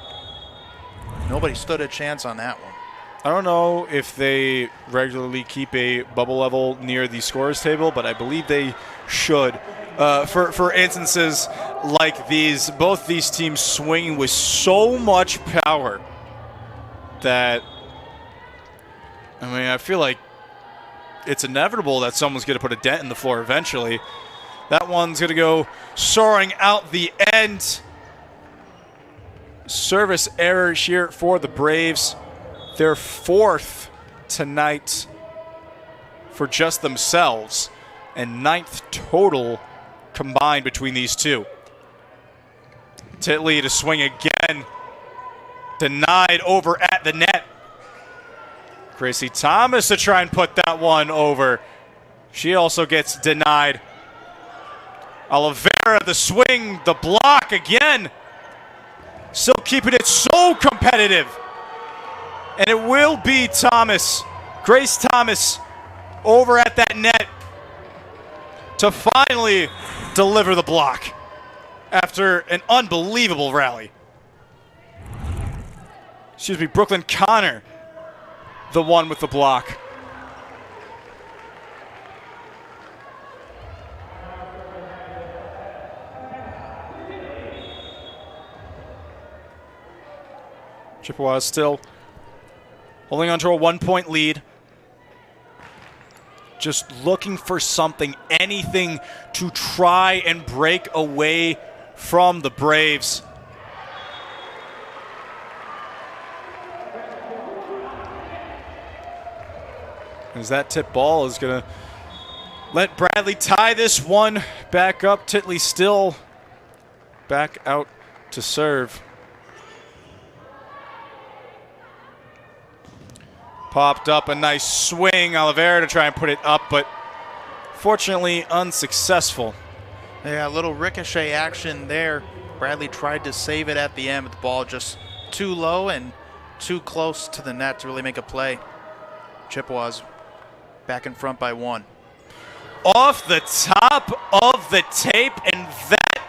Nobody stood a chance on that one. I don't know if they regularly keep a bubble level near the scorers table, but I believe they should. For instances like these, both these teams swinging with so much power that, I mean, I feel like it's inevitable that someone's going to put a dent in the floor eventually. That one's going to go soaring out the end. Service error here for the Braves. Their fourth tonight for just themselves, and ninth total combined between these two. Titley to swing again. Denied over at the net. Gracie Thomas to try and put that one over. She also gets denied. Oliveira, the swing, the block again. Still keeping it so competitive. And it will be Thomas, Grace Thomas, over at that net to finally deliver the block after an unbelievable rally. Excuse me, Brooklyn Connor, the one with the block. Chippewas still holding on to a 1-point lead. Just looking for something, anything to try and break away from the Braves. As that tip ball is going to let Bradley tie this one back up. Titley still back out to serve. Popped up a nice swing. Oliveira to try and put it up, but fortunately unsuccessful. Yeah, a little ricochet action there. Bradley tried to save it at the end, but the ball just too low and too close to the net to really make a play. Chippewas back in front by 1. Off the top of the tape, and that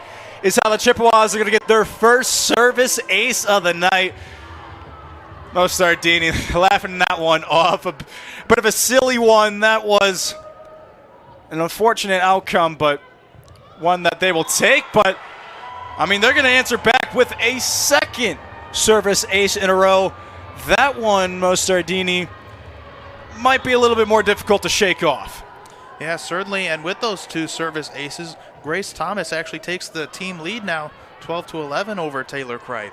is how the Chippewas are going to get their first service ace of the night. Mo Sardini laughing that one off. A bit of a silly one. That was an unfortunate outcome, but one that they will take. But, I mean, they're going to answer back with a second service ace in a row. That one, Mo Sardini, might be a little bit more difficult to shake off. Yeah, certainly. And with those two service aces, Grace Thomas actually takes the team lead now, 12-11 over Taylor Kripe.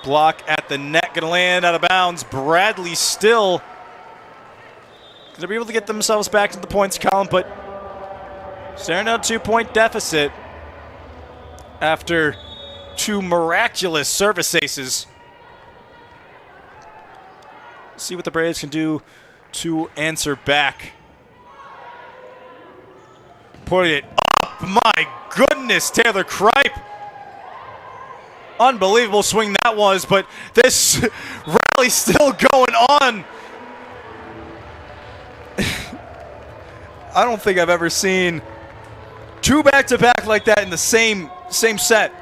Block at the net, going to land out of bounds. Bradley still going to be able to get themselves back to the points column, but staring at a 2-point deficit after two miraculous service aces. See what the Braves can do to answer back. Put it up. My goodness, Taylor Kripe. Unbelievable swing that was, but this rally still going on. I don't think I've ever seen two back-to-back like that in the same set.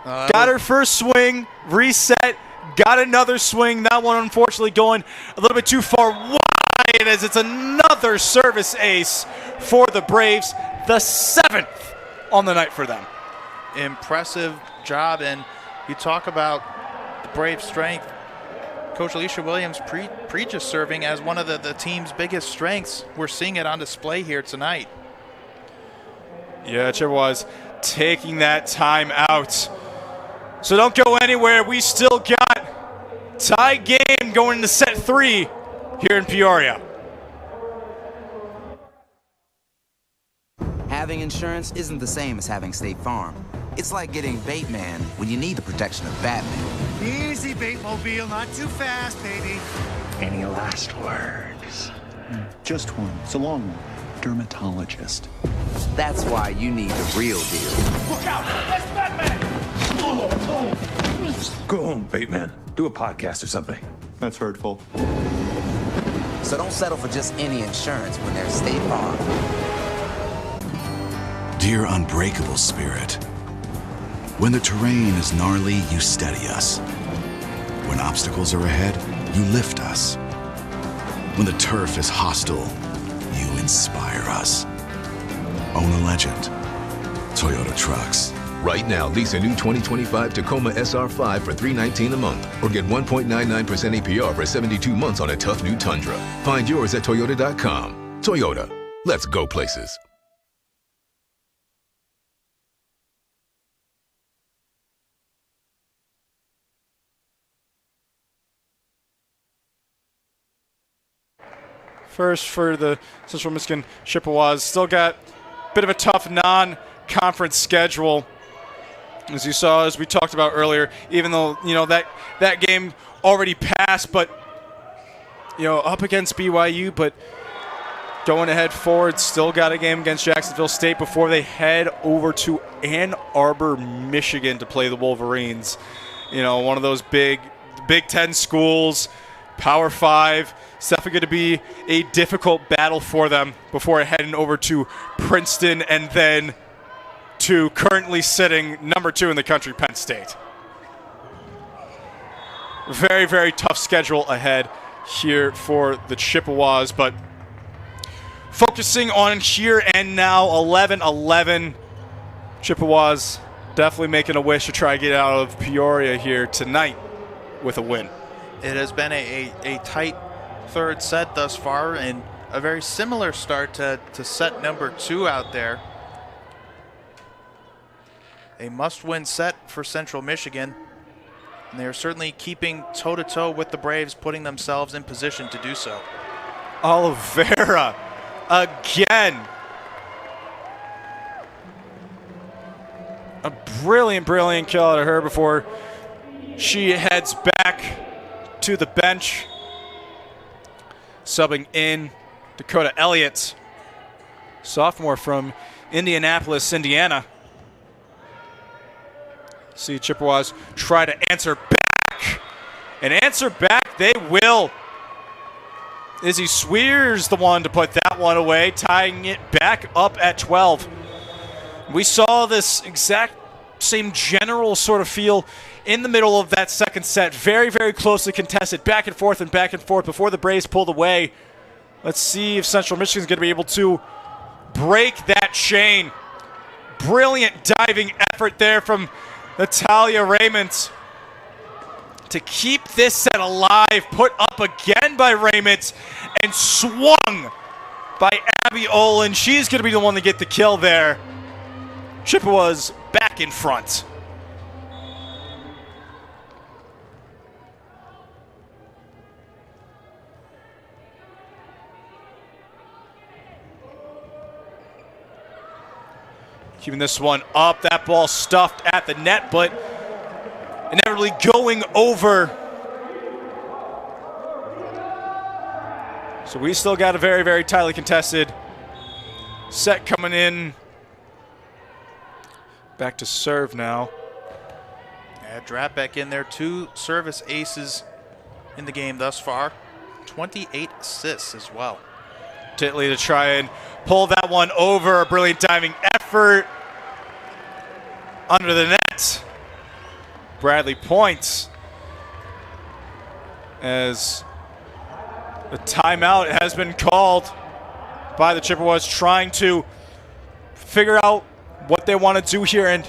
Got her first swing, reset, got another swing. That one unfortunately going a little bit too far wide as it's another service ace for the Braves, the 7th on the night for them. Impressive job, and you talk about the Braves' strength. Coach Alicia Williams preaches serving as one of the team's biggest strengths. We're seeing it on display here tonight. Yeah, Chippewas taking that time out. So don't go anywhere. We still got tie game going into set 3 here in Peoria. Having insurance isn't the same as having State Farm. It's like getting Bateman when you need the protection of Batman. Easy, Batemobile, not too fast, baby. Any last words? Just one. It's a long one. Dermatologist. That's why you need the real deal. Look out! That's Batman! Go home, Bateman. Do a podcast or something. That's hurtful. So don't settle for just any insurance when there's State Farm. Dear unbreakable spirit, when the terrain is gnarly, you steady us. When obstacles are ahead, you lift us. When the turf is hostile, you inspire us. Own a legend. Toyota Trucks. Right now, lease a new 2025 Tacoma SR5 for $319 a month, or get 1.99% APR for 72 months on a tough new Tundra. Find yours at Toyota.com. Toyota. Let's go places. First for the Central Michigan Chippewas. Still got a bit of a tough non-conference schedule. As you saw, as we talked about earlier, even though, that game already passed, but, up against BYU, but going ahead forward, still got a game against Jacksonville State before they head over to Ann Arbor, Michigan to play the Wolverines. One of those Big Ten schools, Power 5. It's definitely going to be a difficult battle for them before heading over to Princeton and then to currently sitting number 2 in the country, Penn State. Very, very tough schedule ahead here for the Chippewas, but focusing on here and now, 11-11. Chippewas definitely making a wish to try to get out of Peoria here tonight with a win. It has been a tight third set thus far, and a very similar start to set number 2 out there. A must-win set for Central Michigan, and they are certainly keeping toe-to-toe with the Braves, putting themselves in position to do so. Oliveira again. A brilliant kill out of her before she heads back to the bench. Subbing in Dakota Elliott, sophomore from Indianapolis, Indiana. See Chippewas try to answer back. And answer back they will. Izzy Swear's the one to put that one away, tying it back up at 12. We saw this exact same general sort of feel in the middle of that second set. Very, very closely contested, back and forth before the Braves pulled away. Let's see if Central Michigan's going to be able to break that chain. Brilliant diving effort there from Natalia Raymond to keep this set alive. Put up again by Raymond and swung by Abby Olin. She's going to be the one to get the kill there. Chippewas back in front. Keeping this one up. That ball stuffed at the net, but inevitably going over. So we still got a very, very tightly contested set coming in. Back to serve now. Yeah, Drapek in there. 2 service aces in the game thus far. 28 assists as well. Titley to try and pull that one over. A brilliant diving effort. Under the net. Bradley points as a timeout has been called by the Chippewas, trying to figure out what they want to do here. And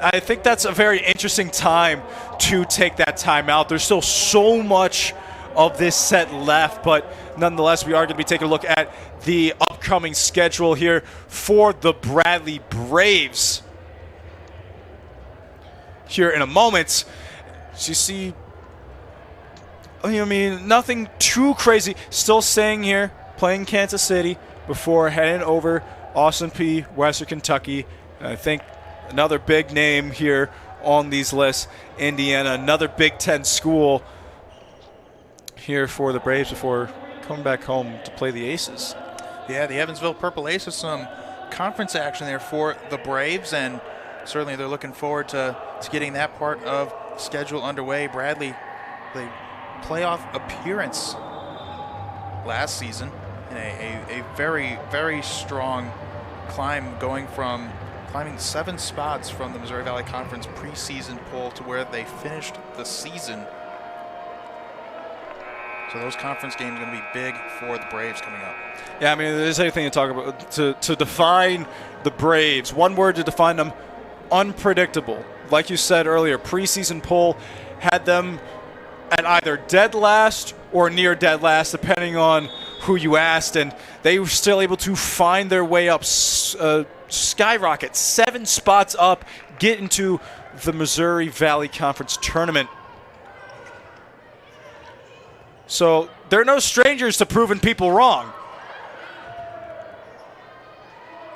I think that's a very interesting time to take that timeout. There's still so much of this set left, but nonetheless, we are going to be taking a look at the upcoming schedule here for the Bradley Braves here in a moment. So you see, I mean, nothing too crazy. Still staying here, playing Kansas City before heading over Austin P, Western Kentucky. And I think another big name here on these lists, Indiana, another Big Ten school here for the Braves before coming back home to play the Aces. Yeah, the Evansville Purple Aces, some conference action there for the Braves, and certainly they're looking forward to getting that part of schedule underway. Bradley, the playoff appearance last season in a very, very strong climb, going from climbing 7 spots from the Missouri Valley Conference preseason poll to where they finished the season. So those conference games are going to be big for the Braves coming up. Yeah, I mean, there's anything to talk about. To define the Braves, one word to define them: unpredictable. Like you said earlier, preseason poll had them at either dead last or near dead last, depending on who you asked, and they were still able to find their way up, skyrocket 7 spots up, get into the Missouri Valley Conference tournament. So they're no strangers to proving people wrong.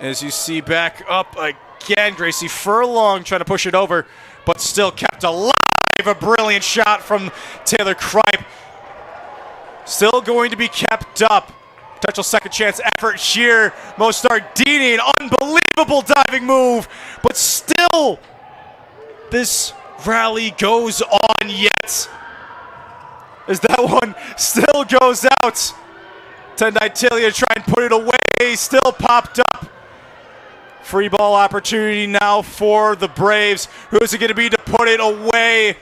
As you see, back up again, Gracie Furlong trying to push it over, but still kept alive. A brilliant shot from Taylor Kripe. Still going to be kept up. Potential second chance effort here. Mostardini, an unbelievable diving move, but still this rally goes on yet. As that one still goes out. Tendai Tilia trying to put it away, still popped up. Free ball opportunity now for the Braves. Who's it going to be to put it away?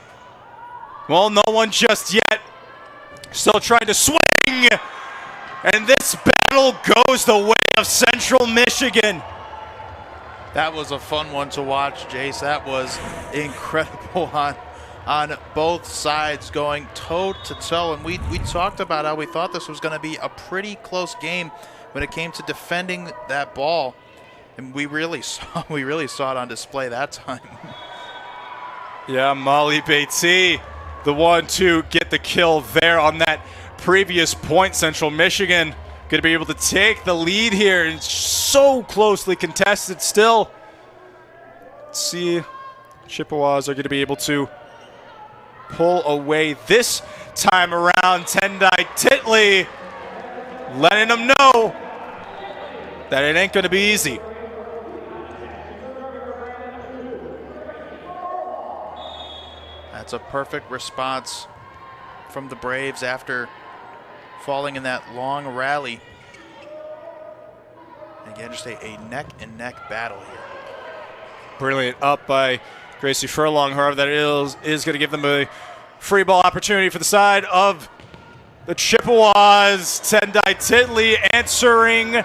Well, no one just yet. Still trying to swing. And this battle goes the way of Central Michigan. That was a fun one to watch, Jace. That was incredible on both sides, going toe-to-toe. And we talked about how we thought this was going to be a pretty close game when it came to defending that ball. And we really saw it on display that time. Yeah, Molly Batey, the one to get the kill there on that previous point. Central Michigan going to be able to take the lead here. It's so closely contested still. Let's see, Chippewas are going to be able to pull away this time around. Tendai Titley letting them know that it ain't going to be easy. That's a perfect response from the Braves after falling in that long rally. Again, just a neck-and-neck battle here. Brilliant up by Gracie Furlong. However, that is going to give them a free ball opportunity for the side of the Chippewas. Tendai Titley answering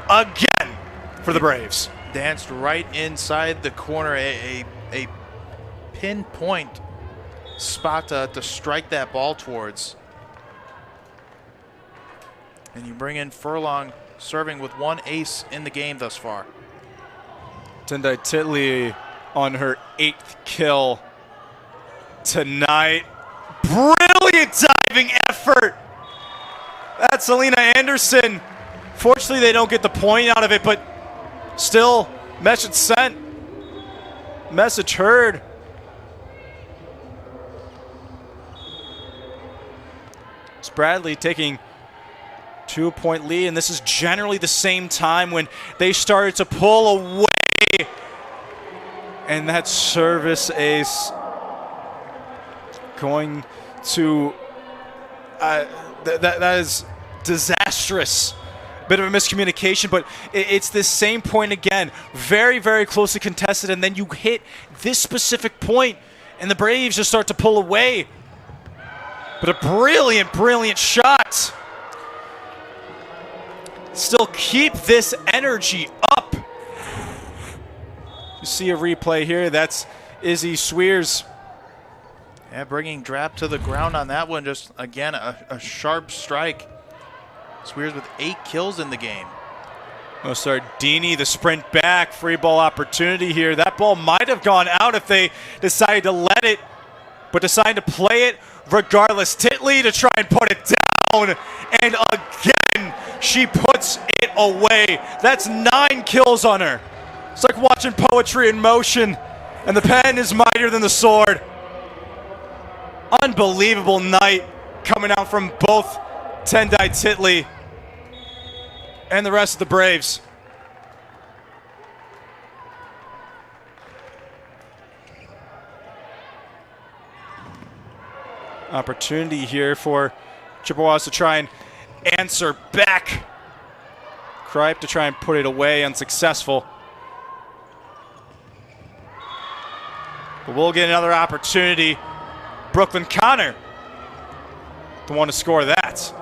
again for the Braves. Danced right inside the corner, a pinpoint spot to strike that ball towards. And you bring in Furlong serving with 1 ace in the game thus far. Tendai Titley on her 8th kill tonight. Brilliant diving effort. That's Selena Anderson. Fortunately, they don't get the point out of it, but still, message sent. Message heard. It's Bradley taking 2-point lead, and this is generally the same time when they started to pull away. And that service ace going to that is disastrous. Bit of a miscommunication, but it's the same point again. Very, very closely contested, and then you hit this specific point, and the Braves just start to pull away. But a brilliant, brilliant shot. Still keep this energy up. You see a replay here. That's Izzy Swears. Yeah, bringing Drap to the ground on that one. Just, again, a sharp strike. Swears with 8 kills in the game. Sardini, the sprint back, free ball opportunity here. That ball might have gone out if they decided to let it, but decided to play it regardless. Titley to try and put it down, and again, she puts it away. That's 9 kills on her. It's like watching poetry in motion, and the pen is mightier than the sword. Unbelievable night coming out from both Tendai Titley and the rest of the Braves. Opportunity here for Chippewas to try and answer back. Kripe to try and put it away, unsuccessful. But we'll get another opportunity. Brooklyn Connor, the one to score that.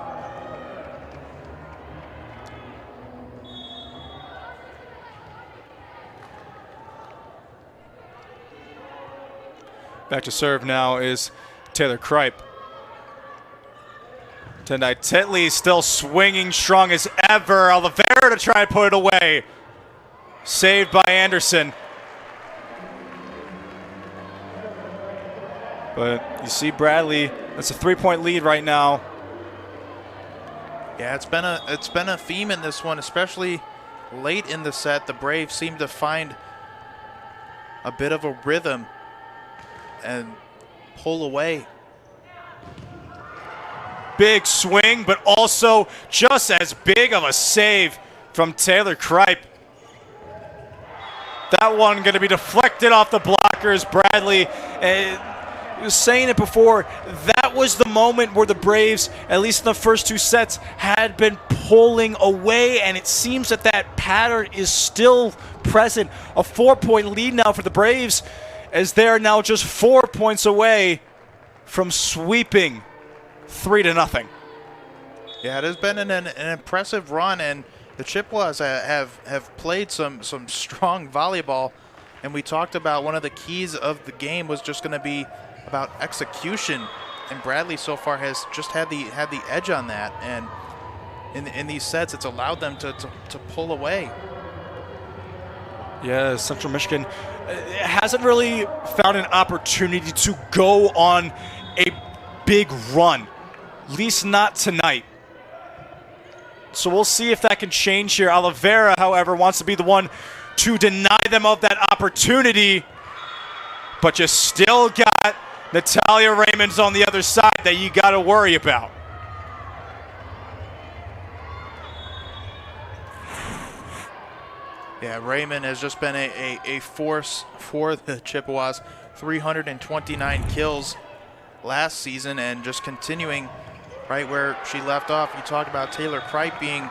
Back to serve now is Taylor Kripe. Tendai Titley still swinging strong as ever. Oliveira to try and put it away. Saved by Anderson. But you see Bradley, that's a 3-point lead right now. Yeah, it's been a theme in this one, especially late in the set. The Braves seem to find a bit of a rhythm and pull away. Big swing, but also just as big of a save from Taylor Kripe. That one going to be deflected off the blockers. Bradley was saying it before, that was the moment where the Braves, at least in the first 2 sets, had been pulling away, and it seems that that pattern is still present. A 4-point lead now for the Braves, as they're now just 4 points away from sweeping 3-0. Yeah, it has been an impressive run, and the Chippewas have played some strong volleyball, and we talked about one of the keys of the game was just going to be about execution, and Bradley so far has just had the edge on that, and in these sets it's allowed them to pull away. Yeah, Central Michigan hasn't really found an opportunity to go on a big run, at least not tonight. So we'll see if that can change here. Oliveira, however, wants to be the one to deny them of that opportunity, but you still got Natalia Raymond's on the other side that you got to worry about. Yeah, Raymond has just been a force for the Chippewas. 329 kills last season, and just continuing right where she left off. You talked about Taylor Kripe being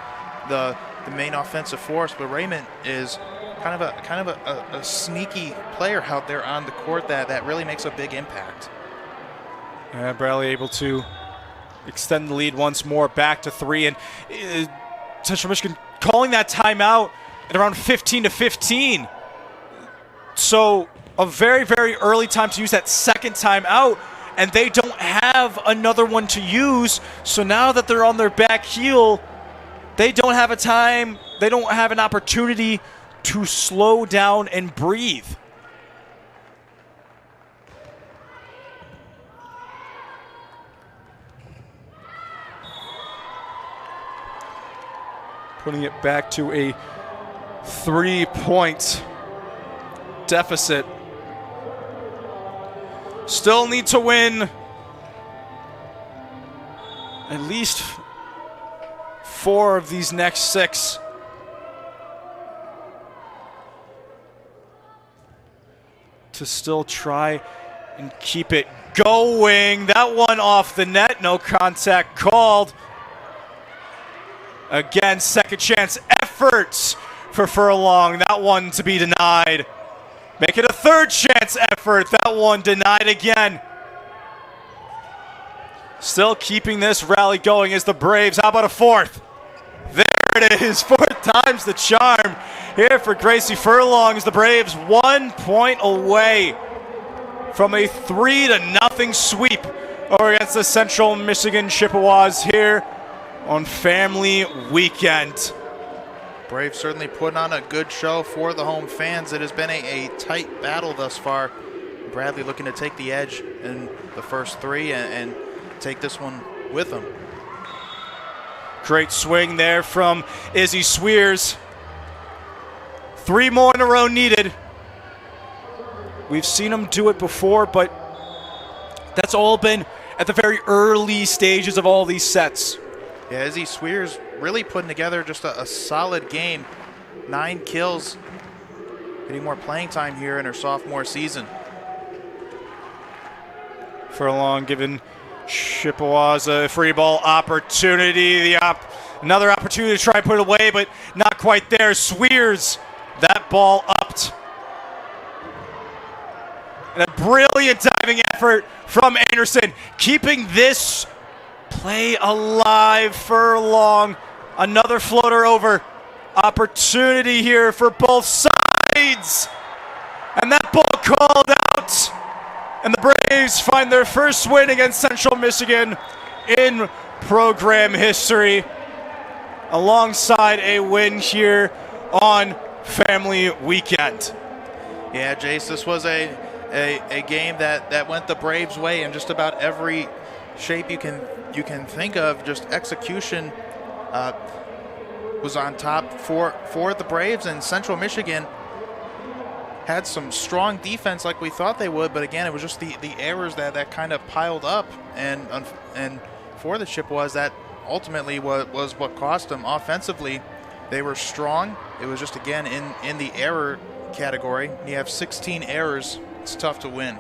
the main offensive force, but Raymond is kind of a sneaky player out there on the court that really makes a big impact. Bradley able to extend the lead once more, back to 3, and Central Michigan calling that timeout at around 15-15. So a very, very early time to use that second timeout, and they don't have another one to use. So now that they're on their back heel, they don't have a time, they don't have an opportunity to slow down and breathe. Putting it back to a 3-point deficit. Still need to win at least 4 of these next 6. To still try and keep it going. That one off the net, no contact called. Again, second chance efforts for Furlong. That one to be denied. Make it a third chance effort. That one denied again. Still keeping this rally going is the Braves. How about a fourth? There it is. 4th time's the charm here for Gracie Furlong as the Braves 1 point away from a 3-0 sweep over against the Central Michigan Chippewas here on Family Weekend. Braves certainly putting on a good show for the home fans. It has been a tight battle thus far. Bradley looking to take the edge in the first three and take this one with him. Great swing there from Izzy Swears. 3 more in a row needed. We've seen him do it before, but that's all been at the very early stages of all these sets. Yeah, Izzy Swears really putting together just a solid game. 9 kills, getting more playing time here in her sophomore season. Furlong giving Chippewas a free ball opportunity. Another opportunity to try and put it away, but not quite there. Swears, that ball upped. And a brilliant diving effort from Anderson, keeping this play alive. Furlong, another floater over. Opportunity here for both sides. And that ball called out. And the Braves find their first win against Central Michigan in program history, alongside a win here on Family Weekend. Yeah, Jace, this was a game that went the Braves' way in just about every shape you can think of. Just execution was on top for the Braves, and Central Michigan had some strong defense like we thought they would, but again, it was just the errors that kind of piled up, and for the Chippewas, that ultimately was what cost them. Offensively, they were strong. It was just, again, in the error category. You have 16 errors. It's tough to win.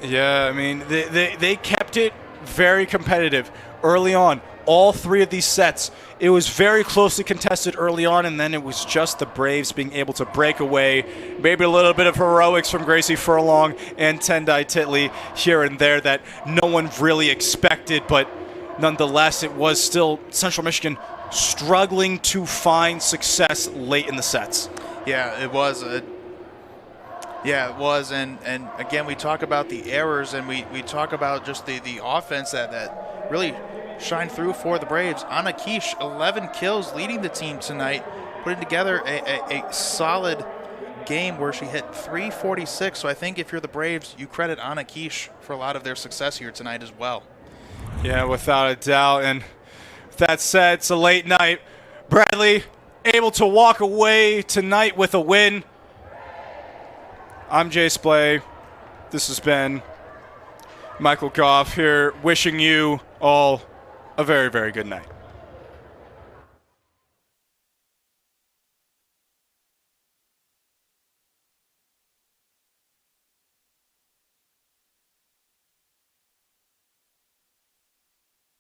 Yeah, I mean, they kept it very competitive early on. All 3 of these sets, it was very closely contested early on, and then it was just the Braves being able to break away. Maybe a little bit of heroics from Gracie Furlong and Tendai Titley here and there that no one really expected, but nonetheless, it was still Central Michigan struggling to find success late in the sets. Yeah, it was. And again, we talk about the errors, and we talk about just the offense that really shined through for the Braves. Anna Keish, 11 kills, leading the team tonight, putting together a solid game where she hit 346. So I think if you're the Braves, you credit Anna Keish for a lot of their success here tonight as well. Yeah, without a doubt. And with that said, it's a late night. Bradley able to walk away tonight with a win. I'm Jay Splay. This has been Michael Goff here, wishing you all a very, very good night.